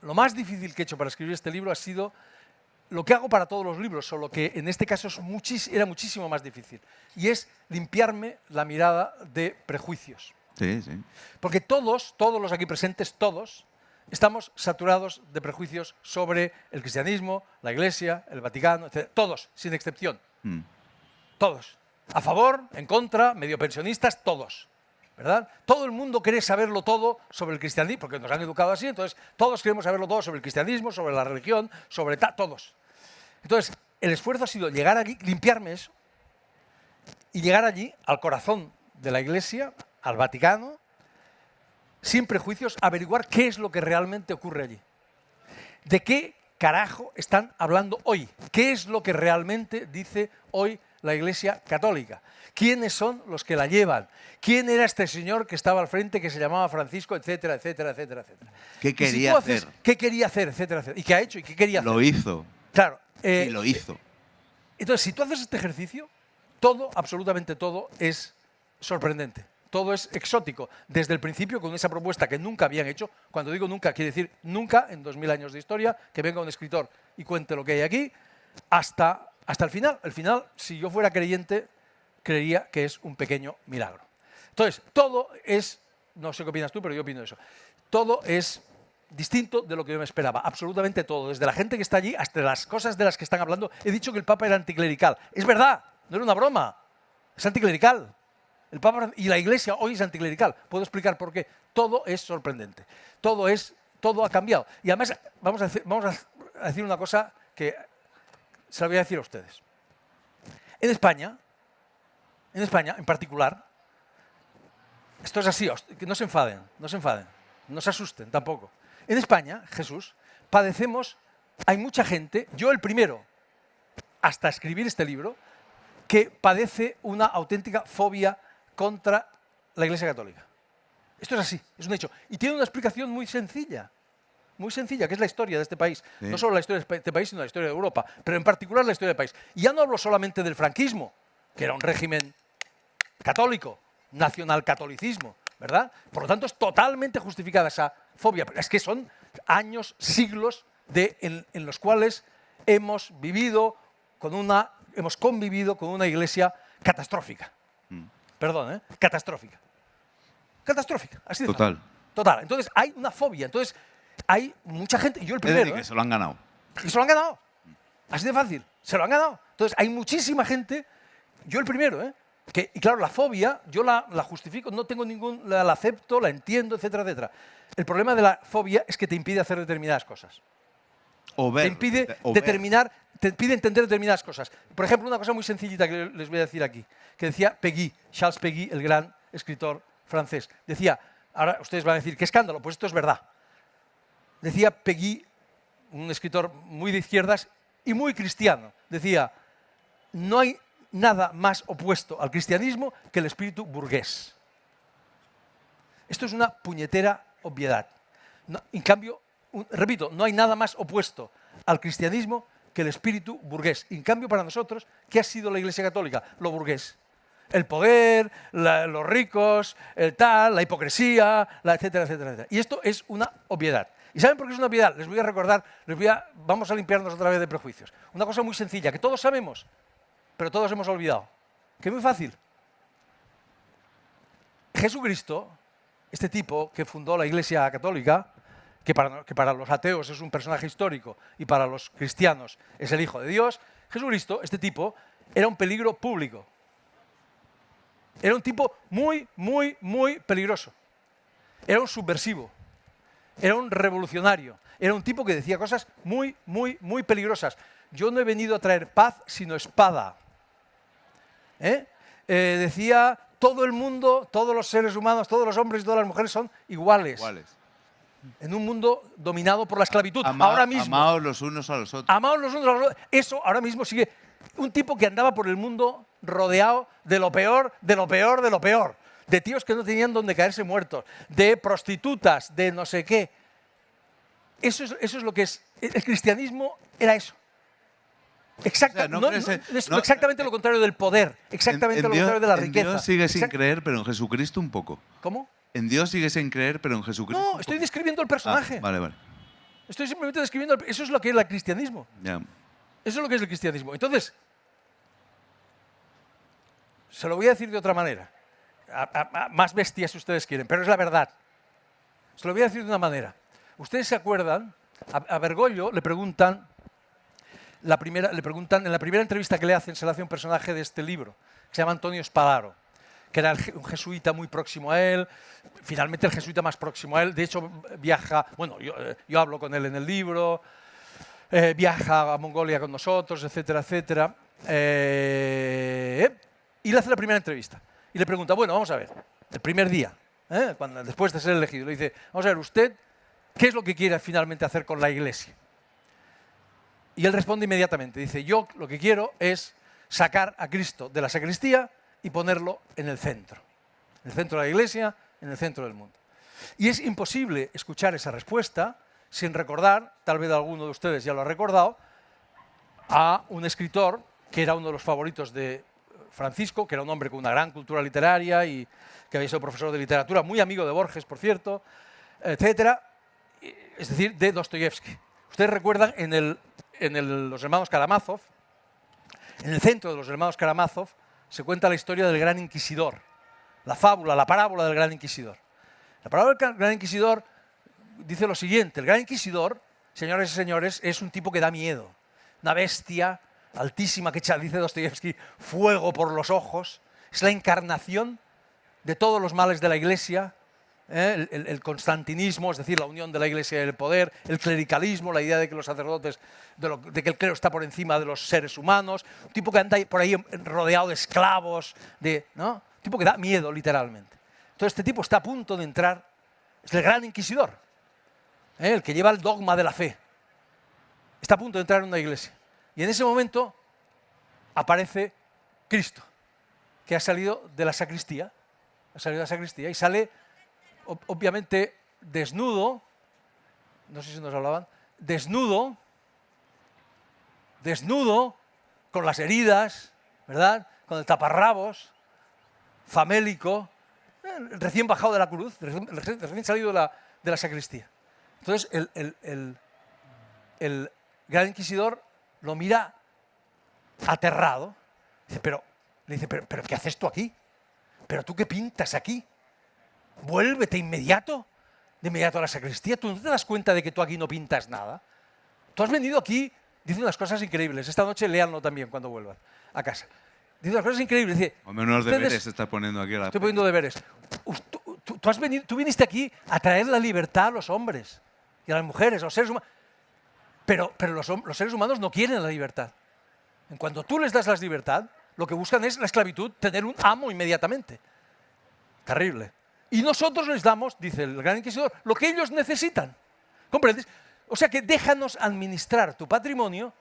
S2: lo más difícil que he hecho para escribir este libro ha sido lo que hago para todos los libros, solo que en este caso era muchísimo más difícil, y es limpiarme la mirada de prejuicios.
S1: Sí, sí.
S2: Porque todos los aquí presentes, todos, estamos saturados de prejuicios sobre el cristianismo, la Iglesia, el Vaticano, etc. Todos, sin excepción. Todos. A favor, en contra, medio pensionistas, todos. ¿Verdad? Todo el mundo quiere saberlo todo sobre el cristianismo, porque nos han educado así, entonces todos queremos saberlo todo sobre el cristianismo, sobre la religión, sobre todos. Entonces, el esfuerzo ha sido llegar allí, limpiarme eso, y llegar allí, al corazón de la Iglesia, al Vaticano, sin prejuicios, averiguar qué es lo que realmente ocurre allí. ¿De qué carajo están hablando hoy? ¿Qué es lo que realmente dice hoy la Iglesia Católica? ¿Quiénes son los que la llevan? ¿Quién era este señor que estaba al frente, que se llamaba Francisco, etcétera, etcétera, etcétera, etcétera?
S1: ¿Qué quería hacer?
S2: ¿Qué quería hacer, etcétera, etcétera? ¿Y qué ha hecho y qué quería hacer?
S1: Lo hizo.
S2: Claro.
S1: Y lo hizo.
S2: Entonces, si tú haces este ejercicio, todo, absolutamente todo, es sorprendente. todo es exótico. Desde el principio, con esa propuesta que nunca habían hecho, cuando digo nunca, quiere decir nunca en 2000 años de historia, que venga un escritor y cuente lo que hay aquí, hasta el final. El final, si yo fuera creyente, creería que es un pequeño milagro. Entonces, todo es, no sé qué opinas tú, pero yo opino eso, todo es distinto de lo que yo me esperaba, absolutamente todo, desde la gente que está allí hasta las cosas de las que están hablando. He dicho que el Papa era anticlerical. Es verdad, no era una broma, es anticlerical. El Papa y la Iglesia hoy es anticlerical. Puedo explicar por qué. Todo es sorprendente, todo ha cambiado. Y además, vamos a decir una cosa que se la voy a decir a ustedes. En España, en particular, esto es así, que no se enfaden, no se asusten tampoco. En España, Jesús, padecemos, hay mucha gente, yo el primero, hasta escribir este libro, que padece una auténtica fobia contra la Iglesia Católica. Esto es así, es un hecho. Y tiene una explicación muy sencilla, que es la historia de este país. Sí. No solo la historia de este país, sino la historia de Europa, pero en particular la historia del país. Y ya no hablo solamente del franquismo, que era un régimen católico, nacionalcatolicismo, ¿verdad? Por lo tanto, es totalmente justificada esa fobia. Es que son años, siglos en los cuales hemos convivido con una iglesia catastrófica. Perdón, catastrófica. Catastrófica, así de
S1: Total.
S2: fácil. Total. Entonces, hay una fobia. Entonces, hay mucha gente, y yo el primero.
S1: Que se lo han ganado.
S2: Y se lo han ganado. Así de fácil. Se lo han ganado. Entonces, hay muchísima gente, yo el primero, y claro, la fobia, yo la justifico, no tengo la acepto, la entiendo, etcétera, etcétera. El problema de la fobia es que te impide hacer determinadas cosas. Te impide te impide entender determinadas cosas. Por ejemplo, una cosa muy sencillita que les voy a decir aquí, que decía Charles Péguy, el gran escritor francés. Decía, ahora ustedes van a decir, qué escándalo, pues esto es verdad. Decía Péguy, un escritor muy de izquierdas y muy cristiano, decía, no hay nada más opuesto al cristianismo que el espíritu burgués. Esto es una puñetera obviedad. No, en cambio, repito, no hay nada más opuesto al cristianismo que el espíritu burgués. En cambio, para nosotros, ¿qué ha sido la Iglesia Católica? Lo burgués. El poder, los ricos, la hipocresía, etcétera, etcétera, etcétera. Y esto es una obviedad. ¿Y saben por qué es una obviedad? Les voy a recordar, vamos a limpiarnos otra vez de prejuicios. Una cosa muy sencilla, que todos sabemos, pero todos hemos olvidado. Que es muy fácil. Jesucristo, este tipo que fundó la Iglesia Católica, que para los ateos es un personaje histórico y para los cristianos es el Hijo de Dios, Jesucristo, este tipo, era un peligro público. Era un tipo muy, muy, muy peligroso. Era un subversivo. Era un revolucionario. Era un tipo que decía cosas muy, muy, muy peligrosas. Yo no he venido a traer paz, sino espada. Decía, todo el mundo, todos los seres humanos, todos los hombres y todas las mujeres son iguales. En un mundo dominado por la esclavitud. Ahora mismo.
S1: Amaos los unos a los otros.
S2: Amaos los unos a los otros. Eso ahora mismo sigue. Un tipo que andaba por el mundo rodeado de lo peor, de lo peor, de lo peor. De tíos que no tenían donde caerse muertos. De prostitutas, de no sé qué. Eso es lo que es. El cristianismo era eso. Exactamente lo contrario del poder. Exactamente lo contrario de la riqueza.
S1: En Dios sigues sin creer, pero en Jesucristo un poco.
S2: ¿Cómo?
S1: En Dios sigues sin creer, pero en Jesucristo.
S2: No, estoy describiendo el personaje.
S1: Vale.
S2: Estoy simplemente describiendo. Eso es lo que es el cristianismo.
S1: Yeah.
S2: Eso es lo que es el cristianismo. Entonces, se lo voy a decir de otra manera. Más bestia si ustedes quieren, pero es la verdad. Se lo voy a decir de una manera. Ustedes se acuerdan, a Bergoglio le preguntan, en la primera entrevista que le hacen, se le hace un personaje de este libro, que se llama Antonio Spadaro, que era un jesuita muy próximo a él, finalmente el jesuita más próximo a él, de hecho viaja, bueno, yo hablo con él en el libro, viaja a Mongolia con nosotros, etcétera, etcétera, y le hace la primera entrevista, y le pregunta, bueno, vamos a ver, el primer día, después de ser elegido, le dice, vamos a ver, usted, ¿qué es lo que quiere finalmente hacer con la Iglesia? Y él responde inmediatamente, dice, yo lo que quiero es sacar a Cristo de la sacristía y ponerlo en el centro de la Iglesia, en el centro del mundo. Y es imposible escuchar esa respuesta sin recordar, tal vez alguno de ustedes ya lo ha recordado, a un escritor que era uno de los favoritos de Francisco, que era un hombre con una gran cultura literaria y que había sido profesor de literatura, muy amigo de Borges, por cierto, etcétera, es decir, de Dostoyevsky. Ustedes recuerdan los hermanos Karamazov, en el centro de los hermanos Karamazov se cuenta la historia del Gran Inquisidor, la fábula, la parábola del Gran Inquisidor. La parábola del Gran Inquisidor dice lo siguiente: el Gran Inquisidor, señores y señores, es un tipo que da miedo, una bestia altísima que echa, dice Dostoyevsky, fuego por los ojos, es la encarnación de todos los males de la Iglesia, el constantinismo, es decir, la unión de la Iglesia y el poder, el clericalismo, la idea de que los sacerdotes, de que el clero está por encima de los seres humanos, un tipo que anda por ahí rodeado de esclavos, ¿no? Un tipo que da miedo, literalmente. Entonces este tipo está a punto de entrar, es el Gran Inquisidor, el que lleva el dogma de la fe, está a punto de entrar en una iglesia. Y en ese momento aparece Cristo, que ha salido de la sacristía, y sale obviamente desnudo, no sé si nos hablaban, desnudo, con las heridas, ¿verdad? Con el taparrabos, famélico, recién bajado de la cruz, recién salido de la sacristía. Entonces el Gran Inquisidor lo mira aterrado, le dice, pero ¿qué haces tú aquí? ¿Pero tú qué pintas aquí? Vuélvete de inmediato a la sacristía. ¿Tú no te das cuenta de que tú aquí no pintas nada? Tú has venido aquí, dice unas cosas increíbles. Esta noche léanlo también cuando vuelvan a casa. Dice unas cosas increíbles. Dice,
S1: o menos deberes se está poniendo aquí.
S2: Estoy poniendo deberes. Tú viniste aquí a traer la libertad a los hombres y a las mujeres, a los seres humanos. Pero los seres humanos no quieren la libertad. En cuanto tú les das la libertad, lo que buscan es la esclavitud, tener un amo inmediatamente. Terrible. Y nosotros les damos, dice el Gran Inquisidor, lo que ellos necesitan. ¿Comprendes? O sea que déjanos administrar tu patrimonio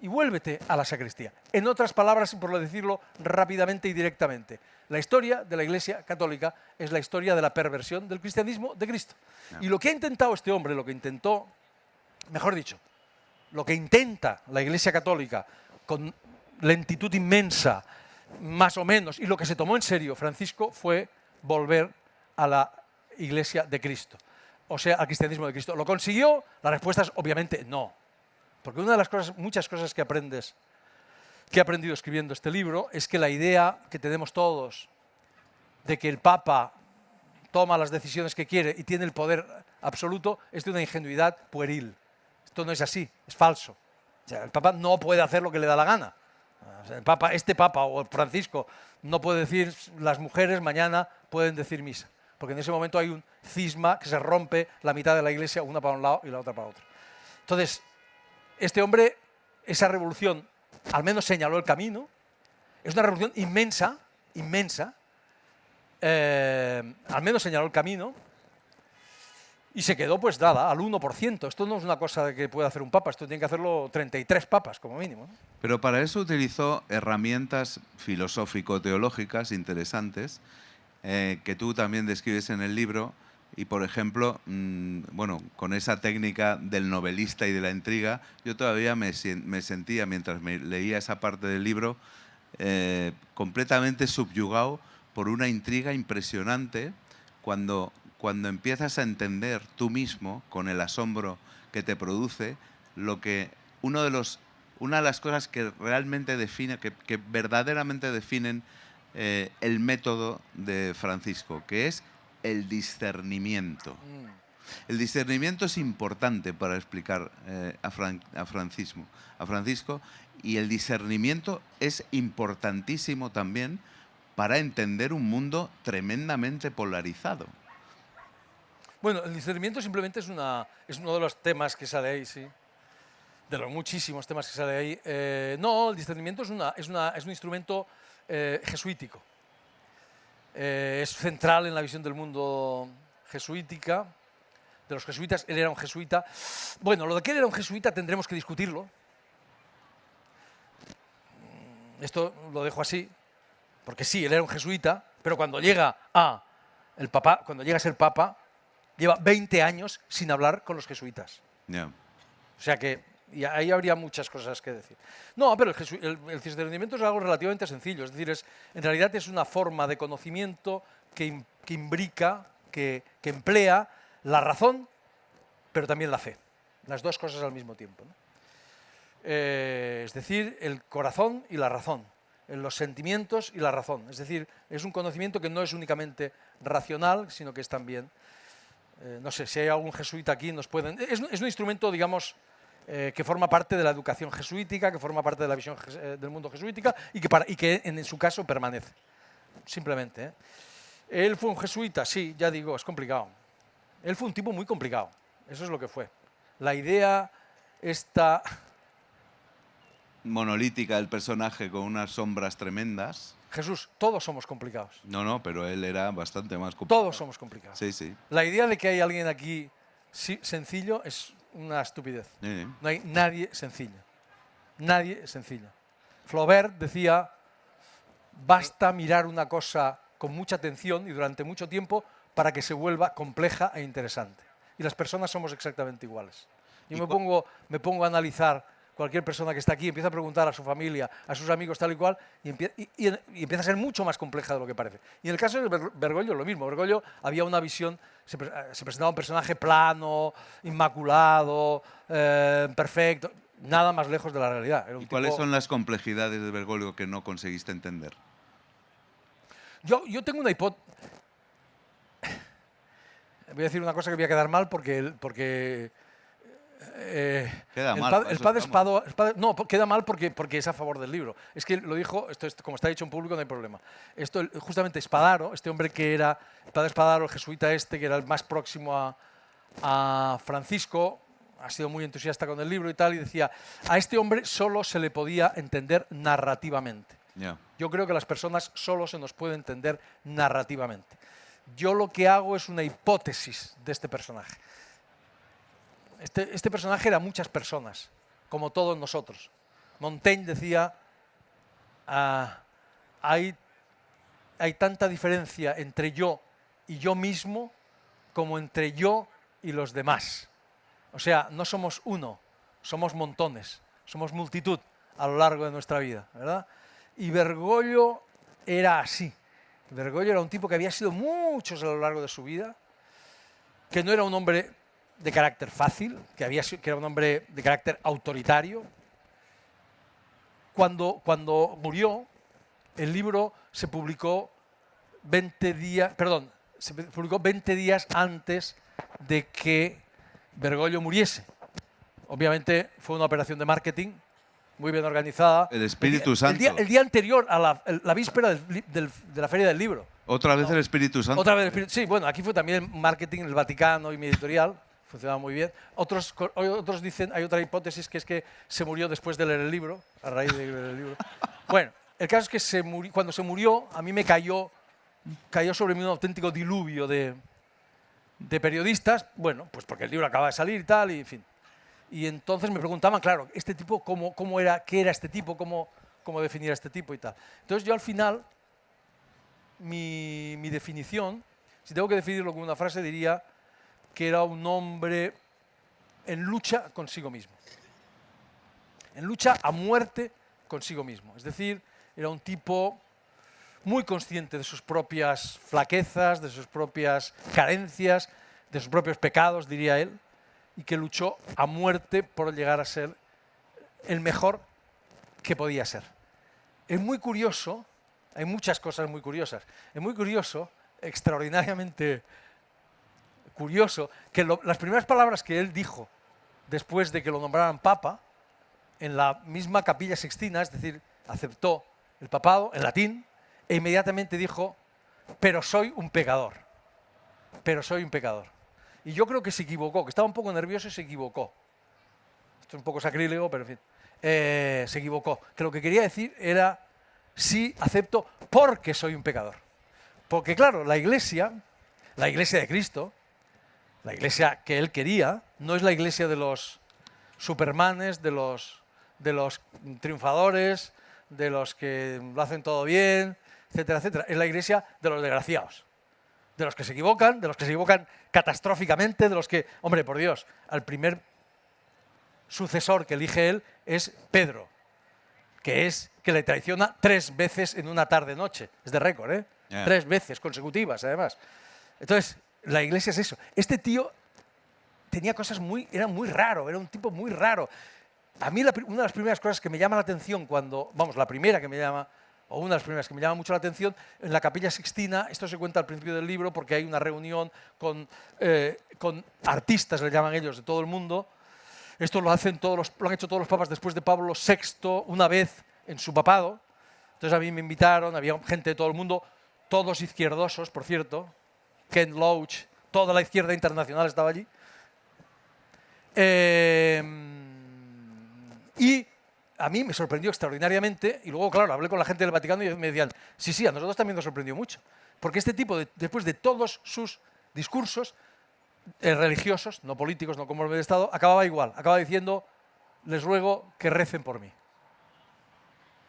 S2: y vuélvete a la sacristía. En otras palabras, por decirlo rápidamente y directamente, la historia de la Iglesia Católica es la historia de la perversión del cristianismo de Cristo. Y lo que ha intentado este hombre, lo que intentó, mejor dicho, lo que intenta la Iglesia Católica con lentitud inmensa, más o menos, y lo que se tomó en serio Francisco fue volver a la Iglesia de Cristo, o sea, al cristianismo de Cristo. ¿Lo consiguió? La respuesta es obviamente no. Porque una de las cosas, muchas cosas que he aprendido escribiendo este libro, es que la idea que tenemos todos de que el Papa toma las decisiones que quiere y tiene el poder absoluto es de una ingenuidad pueril. Esto no es así, es falso. O sea, el Papa no puede hacer lo que le da la gana. O sea, este Papa o Francisco no puede decir las mujeres mañana pueden decir misa, porque en ese momento hay un cisma que se rompe la mitad de la Iglesia, una para un lado y la otra para otro. Entonces, este hombre, esa revolución, al menos señaló el camino. Es una revolución inmensa, al menos señaló el camino, y se quedó pues dada al 1%. Esto no es una cosa que pueda hacer un papa, esto tiene que hacerlo 33 papas como mínimo, ¿no?
S1: Pero para eso utilizó herramientas filosófico-teológicas interesantes que tú también describes en el libro. Y, por ejemplo, bueno, con esa técnica del novelista y de la intriga, yo todavía me sentía, mientras me leía esa parte del libro, completamente subyugado por una intriga impresionante cuando empiezas a entender tú mismo, con el asombro que te produce, una de las cosas que realmente define, que verdaderamente definen el método de Francisco, que es el discernimiento. El discernimiento es importante para explicar a Francisco, y el discernimiento es importantísimo también para entender un mundo tremendamente polarizado.
S2: Bueno, el discernimiento simplemente es uno de los temas que sale ahí, sí. De los muchísimos temas que sale ahí. No, el discernimiento es un instrumento jesuítico. Es central en la visión del mundo jesuítica, de los jesuitas. Él era un jesuita. Bueno, lo de que él era un jesuita tendremos que discutirlo. Esto lo dejo así, porque sí, él era un jesuita, pero cuando llega a ser papa, lleva 20 años sin hablar con los jesuitas.
S1: Yeah.
S2: O sea que Y ahí habría muchas cosas que decir. No, pero el discernimiento es algo relativamente sencillo. Es decir, en realidad es una forma de conocimiento que imbrica, que emplea la razón, pero también la fe. Las dos cosas al mismo tiempo, ¿no? Es decir, el corazón y la razón, los sentimientos y la razón. Es decir, es un conocimiento que no es únicamente racional, sino que es también, no sé, si hay algún jesuita aquí, nos pueden... Es un instrumento, digamos, que forma parte de la educación jesuítica, que forma parte de la visión del mundo jesuítica y que en su caso permanece, simplemente, ¿eh? Él fue un jesuita, sí, ya digo, es complicado. Él fue un tipo muy complicado, eso es lo que fue. La idea esta...
S1: monolítica del personaje con unas sombras tremendas.
S2: Jesús, todos somos complicados.
S1: No, pero él era bastante más complicado.
S2: Todos somos complicados.
S1: Sí, sí.
S2: La idea de que hay alguien aquí sencillo es una estupidez.
S1: Sí.
S2: No hay nadie sencillo. Nadie es sencillo. Flaubert decía, basta mirar una cosa con mucha atención y durante mucho tiempo para que se vuelva compleja e interesante. Y las personas somos exactamente iguales. Yo me pongo a analizar cualquier persona que está aquí, empieza a preguntar a su familia, a sus amigos, tal y cual, y empieza a ser mucho más compleja de lo que parece. Y en el caso de Bergoglio, lo mismo. Bergoglio había una visión, se presentaba un personaje plano, inmaculado, perfecto, nada más lejos de la realidad.
S1: ¿Y cuáles son las complejidades de Bergoglio que no conseguiste entender?
S2: Yo tengo una hipótesis. Voy a decir una cosa que voy a quedar mal porque
S1: queda mal.
S2: El padre Espadó, no, queda mal porque es a favor del libro. Es que lo dijo, como está dicho en público, no hay problema. Esto, justamente Espadaro, este hombre que era, el padre Espadaro, el jesuita este, que era el más próximo a Francisco, ha sido muy entusiasta con el libro y tal, y decía, a este hombre solo se le podía entender narrativamente.
S1: Yeah.
S2: Yo creo que las personas solo se nos puede entender narrativamente. Yo lo que hago es una hipótesis de este personaje. Este personaje era muchas personas, como todos nosotros. Montaigne decía, hay tanta diferencia entre yo y yo mismo como entre yo y los demás. O sea, no somos uno, somos montones, somos multitud a lo largo de nuestra vida, ¿verdad? Y Bergoglio era así. Bergoglio era un tipo que había sido muchos a lo largo de su vida, que no era un hombre de carácter fácil, que era un hombre de carácter autoritario. Cuando murió, el libro se publicó 20 días antes de que Bergoglio muriese. Obviamente fue una operación de marketing muy bien organizada.
S1: El Espíritu Santo.
S2: El día anterior a la víspera de la Feria del Libro.
S1: ¿Otra vez el Espíritu Santo?
S2: Otra vez sí, bueno, aquí fue también marketing, el Vaticano y mi editorial. Funcionaba muy bien. Otros dicen, hay otra hipótesis que es que se murió después de leer el libro, a raíz de leer el libro. Bueno, el caso es que cuando se murió, a mí me cayó sobre mí un auténtico diluvio de periodistas, bueno, pues porque el libro acaba de salir y tal, y en fin. Y entonces me preguntaban, claro, este tipo, ¿cómo era, qué era este tipo, cómo definir a este tipo y tal. Entonces yo al final, mi definición, si tengo que definirlo con una frase, diría que era un hombre en lucha consigo mismo. En lucha a muerte consigo mismo. Es decir, era un tipo muy consciente de sus propias flaquezas, de sus propias carencias, de sus propios pecados, diría él, y que luchó a muerte por llegar a ser el mejor que podía ser. Es muy curioso, hay muchas cosas muy curiosas, es muy curioso, extraordinariamente curioso, que las primeras palabras que él dijo después de que lo nombraran papa, en la misma Capilla Sixtina, es decir, aceptó el papado en latín, e inmediatamente dijo, pero soy un pecador, pero soy un pecador. Y yo creo que se equivocó, que estaba un poco nervioso y se equivocó. Esto es un poco sacrílego, pero en fin, se equivocó. Que lo que quería decir era, sí, acepto porque soy un pecador. Porque claro, la iglesia de Cristo, la iglesia que él quería, no es la iglesia de los supermanes, de los triunfadores, de los que lo hacen todo bien, etcétera, etcétera. Es la iglesia de los desgraciados, de los que se equivocan catastróficamente, de los que, hombre, por Dios, al primer sucesor que elige él es Pedro, que le traiciona 3 veces en una tarde-noche. Es de récord, ¿eh?
S1: Yeah.
S2: 3 veces consecutivas, además. Entonces, la Iglesia es eso. Este tío tenía cosas era muy raro, era un tipo muy raro. A mí una de las primeras cosas que me llama la atención la primera que me llama, o una de las primeras que me llama mucho la atención, en la Capilla Sixtina, esto se cuenta al principio del libro porque hay una reunión con artistas, le llaman ellos, de todo el mundo. Esto lo han hecho todos los papas después de Pablo VI, una vez en su papado. Entonces a mí me invitaron, había gente de todo el mundo, todos izquierdosos, por cierto. Ken Loach, toda la izquierda internacional estaba allí. Y a mí me sorprendió extraordinariamente, y luego, claro, hablé con la gente del Vaticano y me decían, sí, a nosotros también nos sorprendió mucho. Porque este tipo, después de todos sus discursos religiosos, no políticos, no como el de Estado, acababa igual, acababa diciendo, les ruego que recen por mí.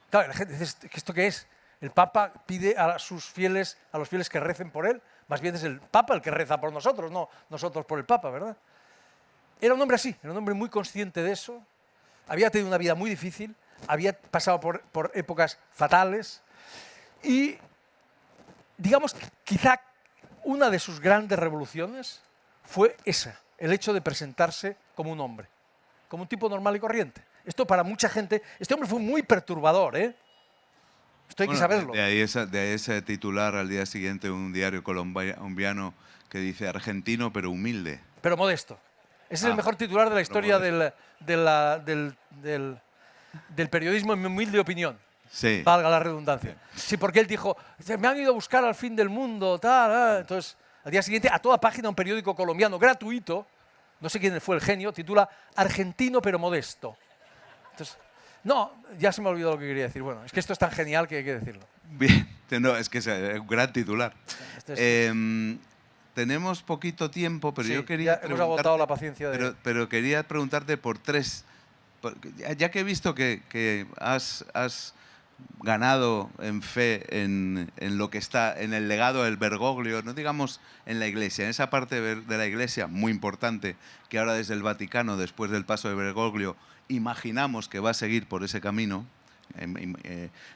S2: Claro, la gente dice, ¿esto qué es? El Papa pide a los fieles que recen por él, más bien es el Papa el que reza por nosotros, no nosotros por el Papa, ¿verdad? Era un hombre así, era un hombre muy consciente de eso, había tenido una vida muy difícil, había pasado por épocas fatales y, digamos, quizá una de sus grandes revoluciones fue esa, el hecho de presentarse como un hombre, como un tipo normal y corriente. Esto para mucha gente, este hombre fue muy perturbador, ¿eh? Esto hay que saberlo.
S1: De ahí ese titular al día siguiente un diario colombiano que dice argentino pero humilde.
S2: Pero modesto. Ese es el mejor titular de la historia del periodismo en mi humilde opinión.
S1: Sí.
S2: Valga la redundancia. Sí, porque él dijo, me han ido a buscar al fin del mundo, tal. Entonces, al día siguiente, a toda página, un periódico colombiano gratuito, no sé quién fue el genio, titula Argentino pero modesto. Entonces, no, ya se me olvidó lo que quería decir. Bueno, es que esto es tan genial que hay que decirlo.
S1: Bien, no, es que es un gran titular. Tenemos poquito tiempo, pero
S2: sí,
S1: yo quería
S2: hemos agotado la paciencia
S1: pero quería preguntarte por 3. Ya que he visto que has ganado en fe en lo que está en el legado del Bergoglio, no digamos en la Iglesia, en esa parte de la Iglesia muy importante que ahora desde el Vaticano, después del paso de Bergoglio, imaginamos que va a seguir por ese camino,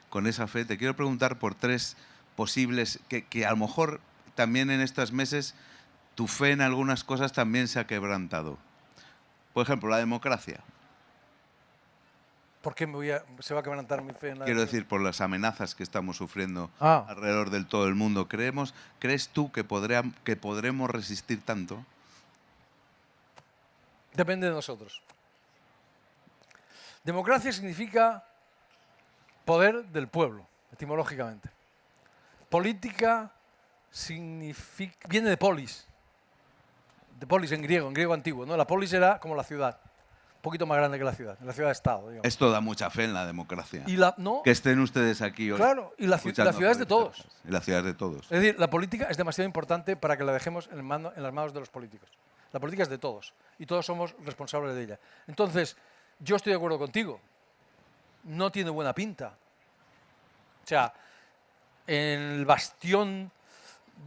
S1: con esa fe, te quiero preguntar por 3 posibles, que a lo mejor también en estos meses tu fe en algunas cosas también se ha quebrantado. Por ejemplo, la democracia.
S2: ¿Por qué se va a quebrantar mi fe en la
S1: Quiero
S2: democracia?
S1: decir, por las amenazas que estamos sufriendo alrededor del todo el mundo. ¿Crees tú que podremos resistir tanto?
S2: Depende de nosotros. Democracia significa poder del pueblo, etimológicamente. Política viene de polis en griego antiguo, ¿no? La polis era como la ciudad, un poquito más grande que la ciudad-estado. Digamos.
S1: Esto da mucha fe en la democracia.
S2: ¿No?
S1: Que estén ustedes aquí hoy.
S2: Claro, y la ciudad es de todos.
S1: Y la ciudad es de todos.
S2: Es decir, la política es demasiado importante para que la dejemos en las manos de los políticos. La política es de todos y todos somos responsables de ella. Entonces, yo estoy de acuerdo contigo. No tiene buena pinta. O sea, en el bastión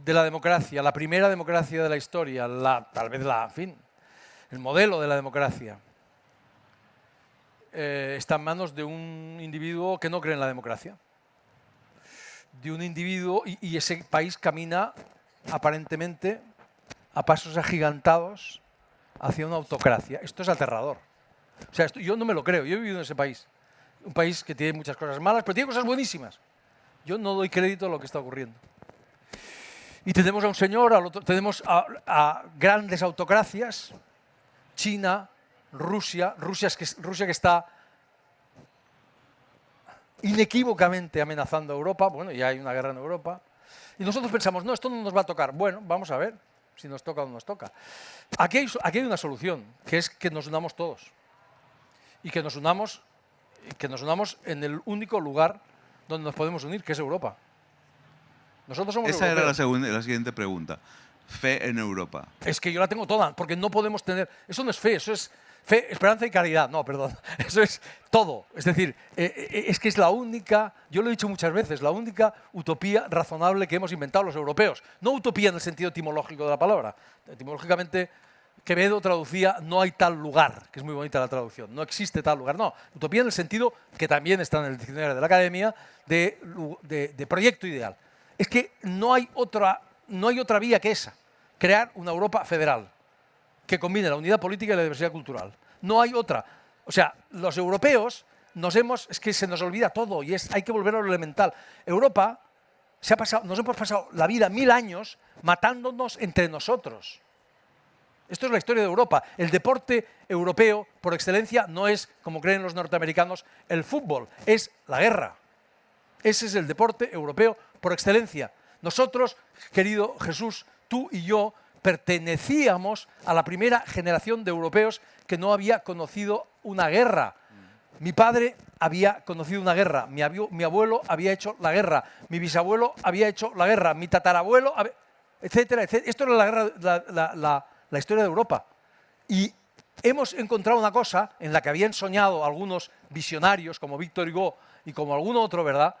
S2: de la democracia, la primera democracia de la historia, el modelo de la democracia, está en manos de un individuo que no cree en la democracia. De un individuo, y ese país camina aparentemente a pasos agigantados hacia una autocracia. Esto es aterrador. O sea, yo no me lo creo, yo he vivido en ese país. Un país que tiene muchas cosas malas, pero tiene cosas buenísimas. Yo no doy crédito a lo que está ocurriendo. Y tenemos a un señor, tenemos a grandes autocracias, China, Rusia que está inequívocamente amenazando a Europa. Bueno, ya hay una guerra en Europa. Y nosotros pensamos, no, esto no nos va a tocar. Bueno, vamos a ver si nos toca o no nos toca. Aquí hay una solución, que es que nos unamos todos. Y que nos unamos en el único lugar donde nos podemos unir, que es Europa. Nosotros somos
S1: Esa
S2: europeos.
S1: era la siguiente pregunta. Fe en Europa.
S2: Es que yo la tengo toda, porque no podemos tener... Eso no es fe, eso es fe, esperanza y caridad. No, perdón. Eso es todo. Es decir, es que es la única, yo lo he dicho muchas veces, la única utopía razonable que hemos inventado los europeos. No utopía en el sentido etimológico de la palabra. Etimológicamente, Quevedo traducía no hay tal lugar, que es muy bonita la traducción, no existe tal lugar. No, utopía en el sentido que también está en el diccionario de la Academia de proyecto ideal. Es que no hay otra vía que esa, crear una Europa federal que combine la unidad política y la diversidad cultural. No hay otra. O sea, los europeos es que se nos olvida todo y hay que volver a lo elemental. Europa nos hemos pasado la vida 1000 años matándonos entre nosotros. Esto es la historia de Europa. El deporte europeo, por excelencia, no es, como creen los norteamericanos, el fútbol, es la guerra. Ese es el deporte europeo por excelencia. Nosotros, querido Jesús, tú y yo, pertenecíamos a la primera generación de europeos que no había conocido una guerra. Mi padre había conocido una guerra, mi abuelo había hecho la guerra, mi bisabuelo había hecho la guerra, mi tatarabuelo, etcétera, etcétera. Esto era la historia de Europa. Y hemos encontrado una cosa en la que habían soñado algunos visionarios, como Victor Hugo y como algún otro, ¿verdad?,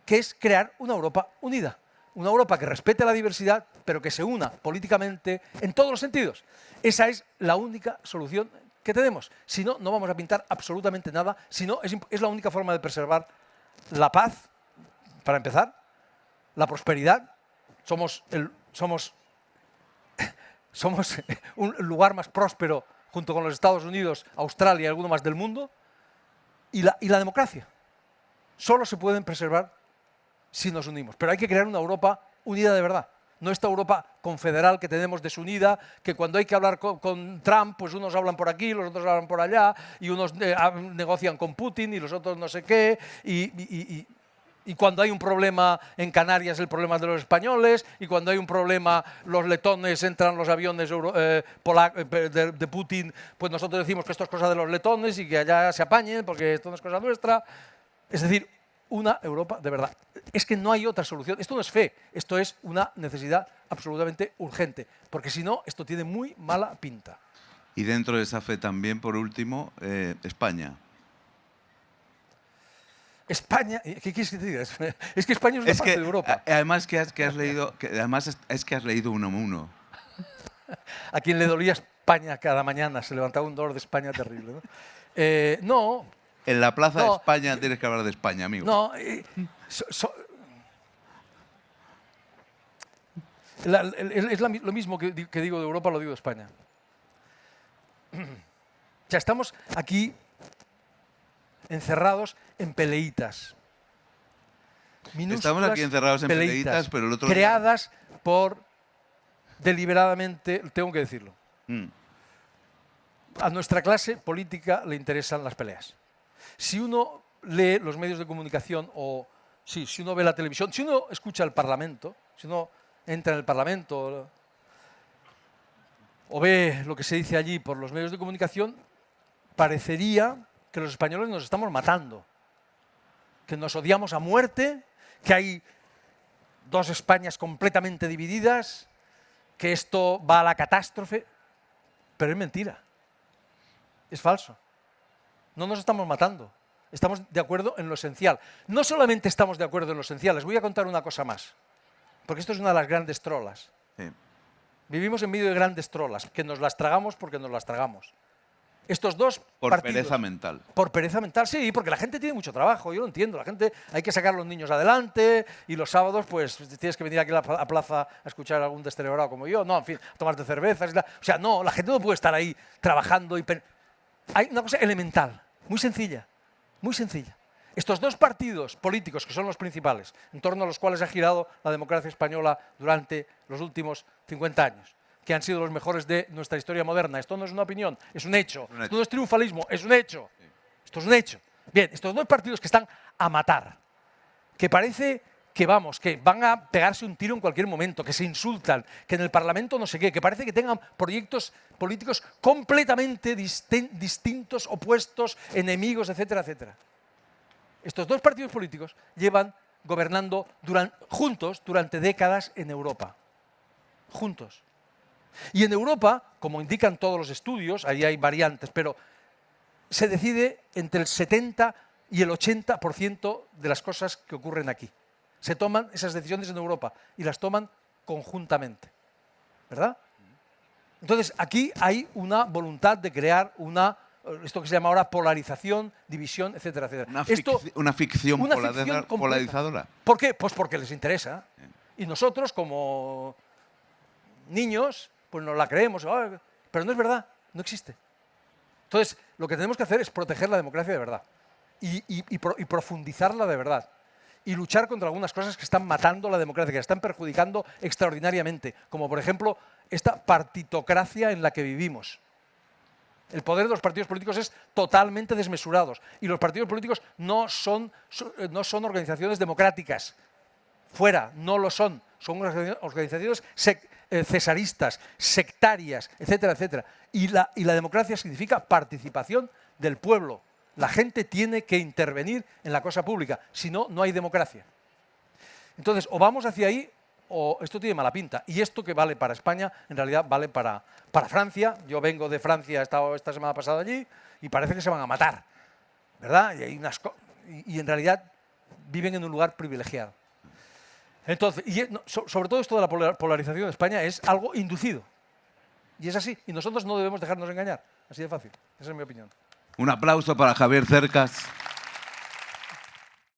S2: que es crear una Europa unida. Una Europa que respete la diversidad, pero que se una políticamente en todos los sentidos. Esa es la única solución que tenemos. Si no, no vamos a pintar absolutamente nada. Si no, es la única forma de preservar la paz, para empezar, la prosperidad. Somos un lugar más próspero junto con los Estados Unidos, Australia y alguno más del mundo. Y la democracia. Solo se pueden preservar si nos unimos. Pero hay que crear una Europa unida de verdad. No esta Europa confederal que tenemos desunida, que cuando hay que hablar con Trump, pues unos hablan por aquí, los otros hablan por allá, y unos negocian con Putin y los otros no sé qué, y cuando hay un problema en Canarias el problema es de los españoles, y cuando hay un problema los letones entran los aviones de Putin, pues nosotros decimos que esto es cosa de los letones y que allá se apañen porque esto no es cosa nuestra. Es decir, una Europa de verdad. Es que no hay otra solución. Esto no es fe, esto es una necesidad absolutamente urgente, porque si no, esto tiene muy mala pinta.
S1: Y dentro de esa fe también, por último, España.
S2: España, ¿qué quieres que te diga? Es que España es una parte de Europa.
S1: Además que has leído, es que has leído uno a uno.
S2: A quien le dolía España cada mañana, se levantaba un dolor de España terrible, ¿no? No.
S1: En la Plaza de España tienes que hablar de España, amigo.
S2: No, es lo mismo que digo de Europa, lo digo de España. O sea, estamos aquí encerrados en peleitas.
S1: Estamos aquí encerrados en peleitas, pero el otro
S2: creadas por, deliberadamente, tengo que decirlo. A nuestra clase política le interesan las peleas. Si uno lee los medios de comunicación o si uno ve la televisión, si uno escucha el Parlamento, si uno entra en el Parlamento o ve lo que se dice allí por los medios de comunicación, parecería que los españoles nos estamos matando, que nos odiamos a muerte, que hay dos Españas completamente divididas, que esto va a la catástrofe. Pero es mentira, es falso. No nos estamos matando, estamos de acuerdo en lo esencial. No solamente estamos de acuerdo en lo esencial, les voy a contar una cosa más, porque esto es una de las grandes trolas.
S1: Sí.
S2: Vivimos en medio de grandes trolas, que nos las tragamos porque nos las tragamos. Estos dos
S1: por
S2: partidos,
S1: pereza mental.
S2: Por pereza mental, sí, porque la gente tiene mucho trabajo, yo lo entiendo. La gente, hay que sacar a los niños adelante y los sábados pues tienes que venir aquí a la plaza a escuchar a algún descerebrado como yo, no, en fin, a tomarte cervezas. O sea, no, la gente no puede estar ahí trabajando. Hay una cosa elemental, muy sencilla, muy sencilla. Estos dos partidos políticos, que son los principales, en torno a los cuales ha girado la democracia española durante los últimos 50 años, que han sido los mejores de nuestra historia moderna. Esto no es una opinión, es un hecho. Esto no es triunfalismo, es un hecho. Esto es un hecho. Bien, estos dos partidos que están a matar, que parece que van a pegarse un tiro en cualquier momento, que se insultan, que en el Parlamento no sé qué, que parece que tengan proyectos políticos completamente distintos, opuestos, enemigos, etcétera, etcétera. Estos dos partidos políticos llevan gobernando juntos durante décadas en Europa. Juntos. Y en Europa, como indican todos los estudios, ahí hay variantes, pero se decide entre el 70 y el 80% de las cosas que ocurren aquí. Se toman esas decisiones en Europa y las toman conjuntamente. ¿Verdad? Entonces, aquí hay una voluntad de crear esto que se llama ahora polarización, división, etcétera, etcétera.
S1: Una ficción
S2: completa.
S1: polarizadora.
S2: ¿Por qué? Pues porque les interesa. Y nosotros, como niños, pues nos la creemos. Pero no es verdad, no existe. Entonces, lo que tenemos que hacer es proteger la democracia de verdad y profundizarla de verdad. Y luchar contra algunas cosas que están matando la democracia, que la están perjudicando extraordinariamente, como por ejemplo esta partitocracia en la que vivimos. El poder de los partidos políticos es totalmente desmesurado y los partidos políticos no son organizaciones democráticas. Fuera, no lo son. Son organizaciones cesaristas, sectarias, etcétera, etcétera. Y la democracia significa participación del pueblo. La gente tiene que intervenir en la cosa pública, si no, no hay democracia. Entonces, o vamos hacia ahí, o esto tiene mala pinta. Y esto que vale para España, en realidad vale para Francia. Yo vengo de Francia, he estado esta semana pasada allí, y parece que se van a matar, ¿verdad? Y en realidad viven en un lugar privilegiado. Entonces, sobre todo esto de la polarización de España es algo inducido. Y es así. Y nosotros no debemos dejarnos engañar. Así de fácil. Esa es mi opinión.
S1: Un aplauso para Javier Cercas.